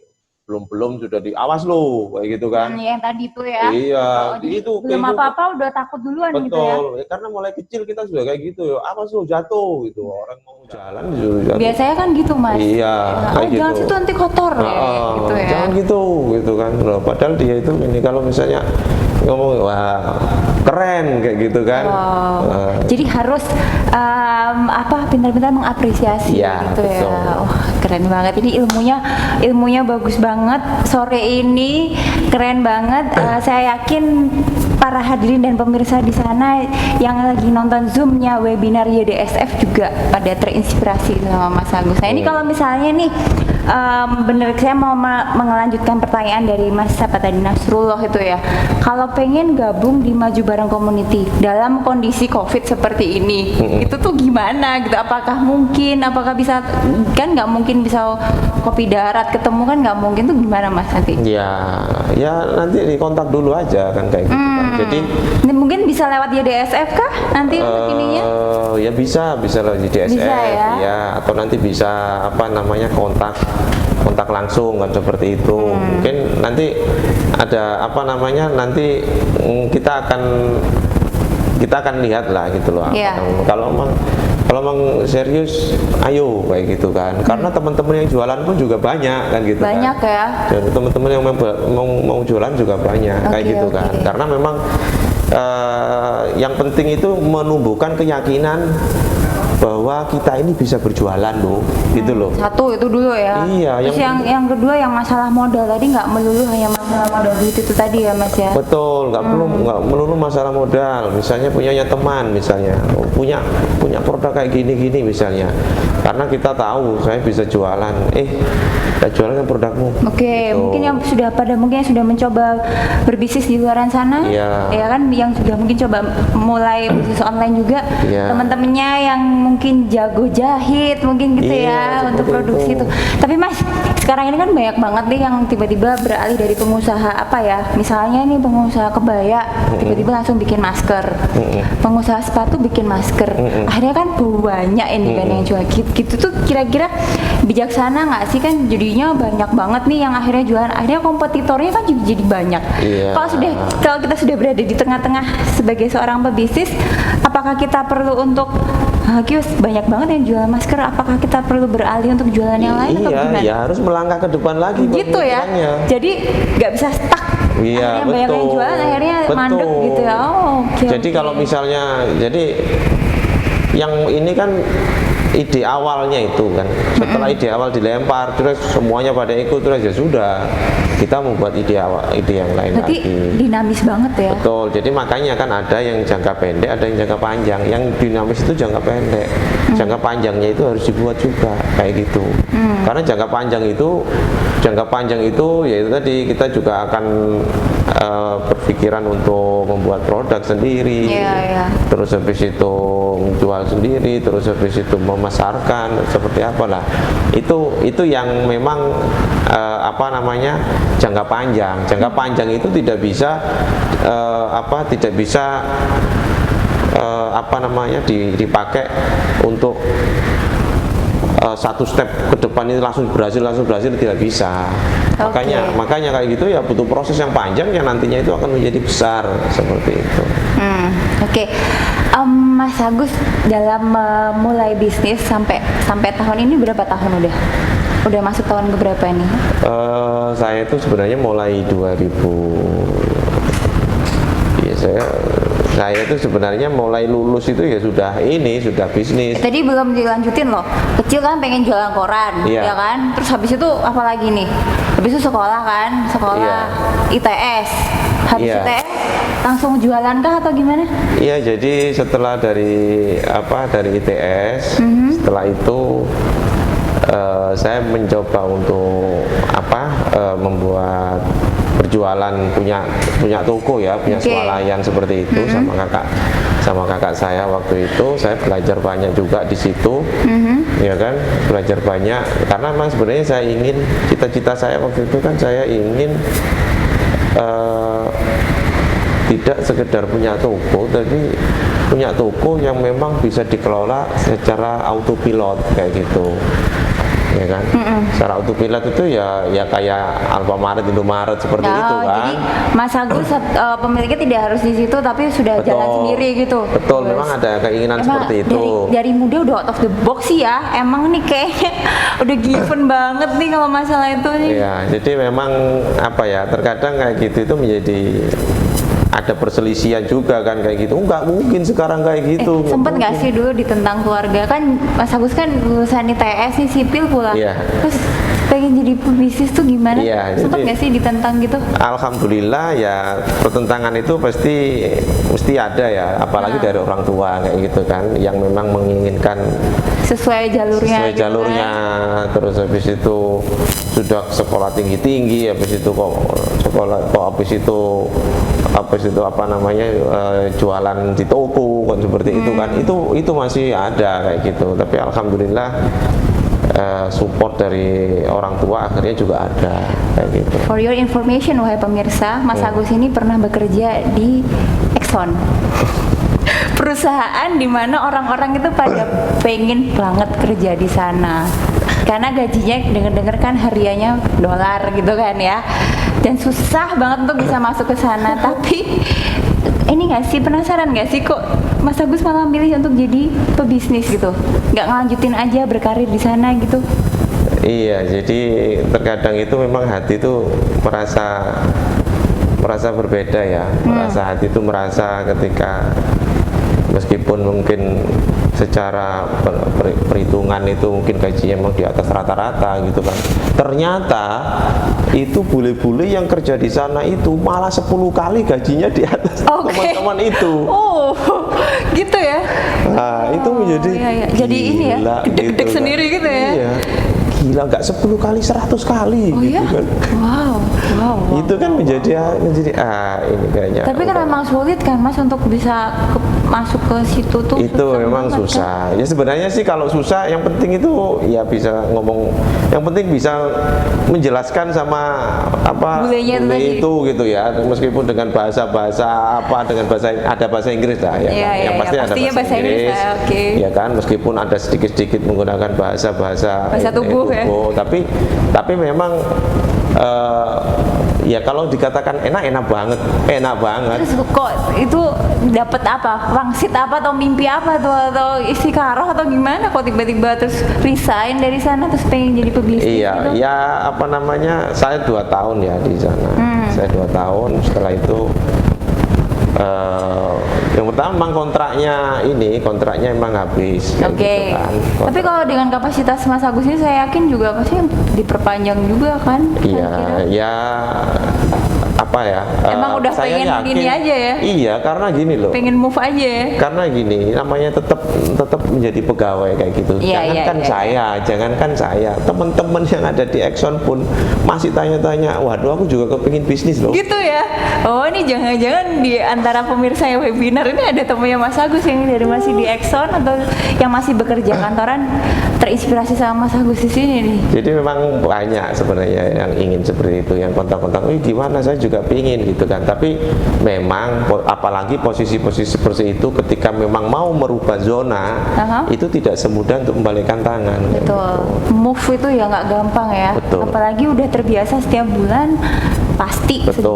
belum sudah awas lo kayak gitu kan. Yang tadi itu ya. Iya, itu belum apa-apa udah takut duluan. Betul. Gitu ya. Karena mulai kecil kita sudah kayak gitu ya. Awas lo jatuh gitu. Orang mau jalan jatuh. Biasanya kan gitu Mas. Iya. Jangan situ nanti kotor gitu ya. Jangan gitu kan. Loh, padahal dia itu ini kalau misalnya ngomong wah keren kayak gitu kan. Jadi harus pintar-pintar mengapresiasi gitu betul. ya. Keren banget ini ilmunya bagus banget sore ini, keren banget. Saya yakin para hadirin dan pemirsa di sana yang lagi nonton Zoom-nya webinar YDSF juga pada terinspirasi sama Mas Agus. Nah ini kalau misalnya nih bener saya mau mengelanjutkan pertanyaan dari Mas Nasrullah itu ya. Kalau pengen gabung di Maju Bareng Community dalam kondisi COVID seperti ini, itu tuh gimana gitu? Apakah mungkin? Apakah bisa? Kan nggak mungkin bisa kopi darat ketemu kan nggak mungkin tuh gimana Mas nanti? Ya nanti dikontak dulu aja kan kayak gitu kan. Jadi mungkin bisa lewat YDSF kah nanti untuk ininya? Ya bisa lewat YDSF ya atau nanti bisa kontak langsung kan seperti itu. Mungkin nanti ada nanti kita akan lihat lah gitu loh. Kalau memang serius ayo kayak gitu kan. Karena teman-teman yang jualan pun juga banyak kan gitu banyak kan. Ya. Dan teman-teman yang mau jualan juga banyak kayak gitu kan. Karena memang yang penting itu menumbuhkan keyakinan bahwa kita ini bisa berjualan loh, gitu loh. Satu itu dulu ya. Iya. Terus yang kedua yang masalah modal tadi nggak melulu hanya masalah modal duit itu tadi ya Mas ya. Betul, nggak melulu masalah modal. Misalnya punyanya teman, misalnya punya produk kayak gini misalnya. Karena kita tahu saya bisa jualan. Kita jualan kan produkmu. Oke, mungkin yang sudah mencoba berbisnis di luar sana, ya kan, yang sudah mungkin coba mulai bisnis online juga, teman-temannya yang mungkin jago jahit mungkin gitu untuk produksi itu. Tapi Mas, sekarang ini kan banyak banget nih yang tiba-tiba beralih dari pengusaha misalnya ini pengusaha kebaya tiba-tiba langsung bikin masker, pengusaha sepatu bikin masker. Akhirnya kan banyak ini kan yang jual gitu tuh. Kira-kira bijaksana nggak sih kan jadinya banyak banget nih yang akhirnya jualan, akhirnya kompetitornya kan juga jadi banyak. Kalau kita sudah berada di tengah-tengah sebagai seorang pebisnis, apakah kita perlu untuk banyak banget yang jual masker, apakah kita perlu beralih untuk jualan yang lain atau gimana? Iya, harus melangkah ke depan lagi gitu ya. Jadi nggak bisa stuck Iya, banyak yang jualan akhirnya mandek gitu ya. Jadi kalau misalnya, yang ini kan ide awalnya itu kan, setelah ide awal dilempar terus semuanya pada ikut, terus ya sudah, kita membuat ide yang lain. Berarti lagi dinamis banget ya. Betul, jadi makanya kan ada yang jangka pendek, ada yang jangka panjang. Yang dinamis itu jangka pendek, jangka panjangnya itu harus dibuat juga kayak gitu. Karena jangka panjang itu ya itu tadi, kita juga akan berpikiran untuk membuat produk sendiri, terus habis itu menjual sendiri, terus habis itu memasarkan seperti apalah. Itu yang memang jangka panjang. Jangka panjang itu tidak bisa dipakai untuk satu step ke depan ini langsung berhasil tidak bisa. Makanya kayak gitu ya butuh proses yang panjang yang nantinya itu akan menjadi besar seperti itu. Mas Agus dalam mulai bisnis sampai tahun ini berapa tahun udah masuk tahun keberapa ini? Saya itu sebenarnya mulai 2000. Saya itu sebenarnya mulai lulus itu ya sudah bisnis. Tadi belum dilanjutin loh. Kecil kan pengen jualan koran, ya kan? Terus habis itu apa lagi nih? Habis itu sekolah ITS. Habis ITS langsung jualan kah atau gimana? Iya, jadi setelah dari ITS, setelah itu saya mencoba untuk membuat berjualan, punya toko ya, punya swalayan seperti itu sama kakak saya. Waktu itu saya belajar banyak juga di situ, ya kan, belajar banyak karena memang sebenarnya saya ingin, cita-cita saya waktu itu kan saya ingin tidak sekedar punya toko, tapi punya toko yang memang bisa dikelola secara autopilot kayak gitu. Ya kan, secara autopilot itu ya kayak Alfamart, Indomaret seperti itu kan. Jadi Mas Agus pemiliknya tidak harus di situ, tapi sudah jalan sendiri gitu. Betul, memang ada keinginan seperti itu. Dari muda udah out of the box sih ya. Emang nih kayaknya udah given banget nih kalau masalah itu nih. Iya, jadi memang terkadang kayak gitu itu menjadi ada perselisihan juga kan kayak gitu. Nggak mungkin sekarang kayak gitu. Sempet nggak sih dulu ditentang keluarga, kan Mas Agus kan lulusan ITS nih, sipil pula. Terus pengen jadi pebisnis tuh gimana? Sempet nggak sih ditentang gitu? Alhamdulillah ya, pertentangan itu mesti ada ya, apalagi dari orang tua kayak gitu kan, yang memang menginginkan sesuai jalurnya. Terus habis itu sudah sekolah tinggi, habis itu jualan di toko kan seperti itu kan, itu masih ada kayak gitu. Tapi alhamdulillah support dari orang tua akhirnya juga ada kayak gitu. For your information, wahai pemirsa, Mas Agus ini pernah bekerja di Exxon. Perusahaan di mana orang-orang itu pada pengen banget kerja di sana karena gajinya denger-denger kan hariannya dolar gitu kan ya, dan susah banget untuk bisa masuk ke sana. Tapi ini nggak sih, penasaran nggak sih kok Mas Agus malah milih untuk jadi pebisnis gitu, nggak ngelanjutin aja berkarir di sana gitu? Iya, jadi terkadang itu memang hati itu merasa berbeda ya. Hati itu merasa ketika meskipun mungkin secara perhitungan itu mungkin gajinya memang di atas rata-rata gitu kan, ternyata itu bule-bule yang kerja di sana itu malah 10 kali gajinya di atas teman-teman itu. Oh gitu ya. Nah itu menjadi jadi ini ya, gede-gede gitu sendiri kan. Gitu ya. Iya. Gila, nggak 10 kali, 100 kali gitu kan. Wow. Itu kan menjadi ini kayaknya. Tapi kan memang sulit kan Mas untuk bisa masuk ke situ tuh. Itu memang susah. Ya sebenarnya sih kalau susah, yang penting itu ya bisa ngomong, yang penting bisa menjelaskan sama bule itu gitu ya. Meskipun dengan bahasa ada bahasa Inggris lah ya. Yang pasti ada bahasa Inggris. Ya kan, meskipun ada sedikit-sedikit menggunakan bahasa tubuh. Tapi memang Ya kalau dikatakan enak banget, enak banget. Terus kok itu dapat apa? Wangsit apa atau mimpi apa tuh, atau istikharah atau gimana? Kok tiba-tiba terus resign dari sana terus pengen jadi pebisnis? Iya, gitu? ya apa namanya? Saya 2 tahun ya di sana. Saya 2 tahun. Setelah itu yang pertama memang kontraknya emang habis. Oke. Gitu kan. Tapi kalau dengan kapasitas Mas Agus ini saya yakin juga pasti diperpanjang juga kan? Iya, ya apa ya? Emang udah saya pengen yakin, gini aja ya? Iya, karena gini loh. Pengen move aja ya? Karena gini, namanya tetap menjadi pegawai kayak gitu. Jangankan saya, teman-teman yang ada di Exxon pun masih tanya-tanya, waduh aku juga kepingin bisnis loh. Gitu ya? Oh ini jangan-jangan di antara pemirsa yang webinar ini ada temannya Mas Agus yang dari masih di Exxon atau yang masih bekerja kantoran terinspirasi sama Mas Agus di sini nih? Jadi memang banyak sebenarnya yang ingin seperti itu, yang kontak-kontak, gimana saya juga pingin gitu kan. Tapi memang apalagi posisi-posisi seperti itu ketika memang mau merubah zona, itu tidak semudah untuk membalikkan tangan. Betul. Gitu. Move itu ya nggak gampang ya. Betul. Apalagi udah terbiasa setiap bulan pasti segitu.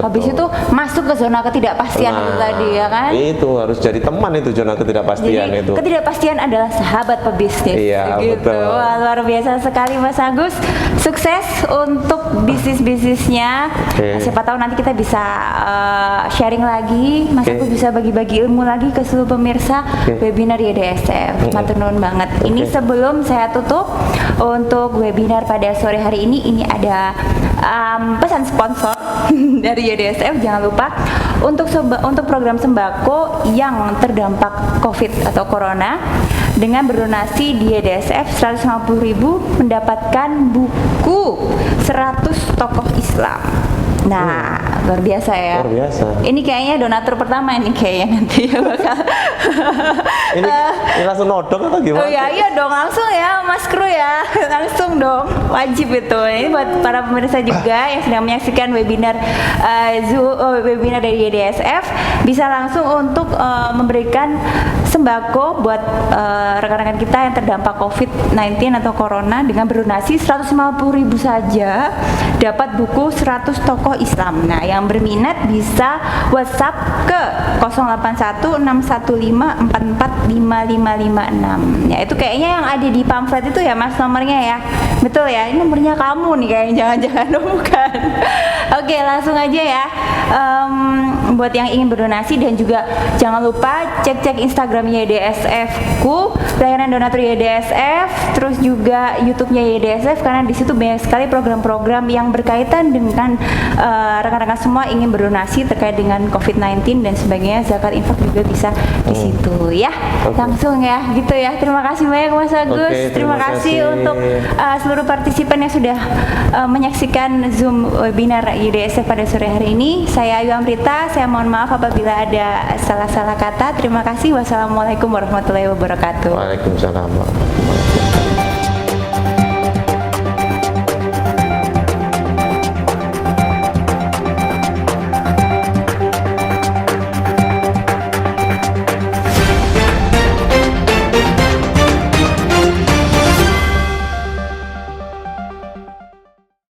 Habis itu masuk ke zona ketidakpastian itu tadi ya kan? Itu harus jadi teman itu zona ketidakpastian. Jadi, itu. Ketidakpastian adalah sahabat pebisnis. Iya, gitu. betul. Wah, luar biasa sekali Mas Agus. Sukses untuk bisnisnya. Siapa tahu nanti kita bisa sharing lagi. Mas Agus bisa bagi-bagi ilmu lagi ke seluruh pemirsa webinar YDSF. Matur nuwun banget. Ini sebelum saya tutup untuk webinar pada sore hari ini ada pesan sponsor dari YDSF. Jangan lupa untuk program sembako yang terdampak COVID atau Corona, dengan berdonasi di YDSF 150.000 mendapatkan buku 100 tokoh Islam. Nah, luar biasa ya. Luar biasa. Ini kayaknya donatur pertama ini kayaknya nanti ya bakal. ini langsung nodong atau gimana? Oh iya dong, langsung ya Mas Kru ya. Langsung dong, wajib itu. Ini buat para pemirsa juga yang sedang menyaksikan webinar webinar dari YDSF, bisa langsung untuk memberikan sembako buat rekan-rekan kita yang terdampak COVID-19 atau Corona dengan berdonasi 150.000 saja dapat buku 100 tokoh Islam. Nah, yang berminat bisa WhatsApp ke 081615445556. Ya, itu kayaknya yang ada di pamflet itu ya Mas nomornya ya. Betul ya? Ini nomornya kamu nih kayaknya, jangan-jangan bukan. Oke, langsung aja ya. Buat yang ingin berdonasi, dan juga jangan lupa cek Instagram YDSF-ku, layanan donatur YDSF, terus juga YouTube-nya YDSF, karena di situ banyak sekali program-program yang berkaitan dengan rekan-rekan semua ingin berdonasi terkait dengan COVID-19 dan sebagainya. Zakat infak juga bisa di situ ya. Langsung ya, gitu ya. Terima kasih banyak Mas Agus. Terima kasih untuk seluruh partisipan yang sudah menyaksikan Zoom webinar YDSF pada sore hari ini. Saya Ayu Amrita, saya mohon maaf apabila ada salah-salah kata. Terima kasih. Wassalamualaikum warahmatullahi wabarakatuh. Waalaikumsalam warahmatullahi wabarakatuh.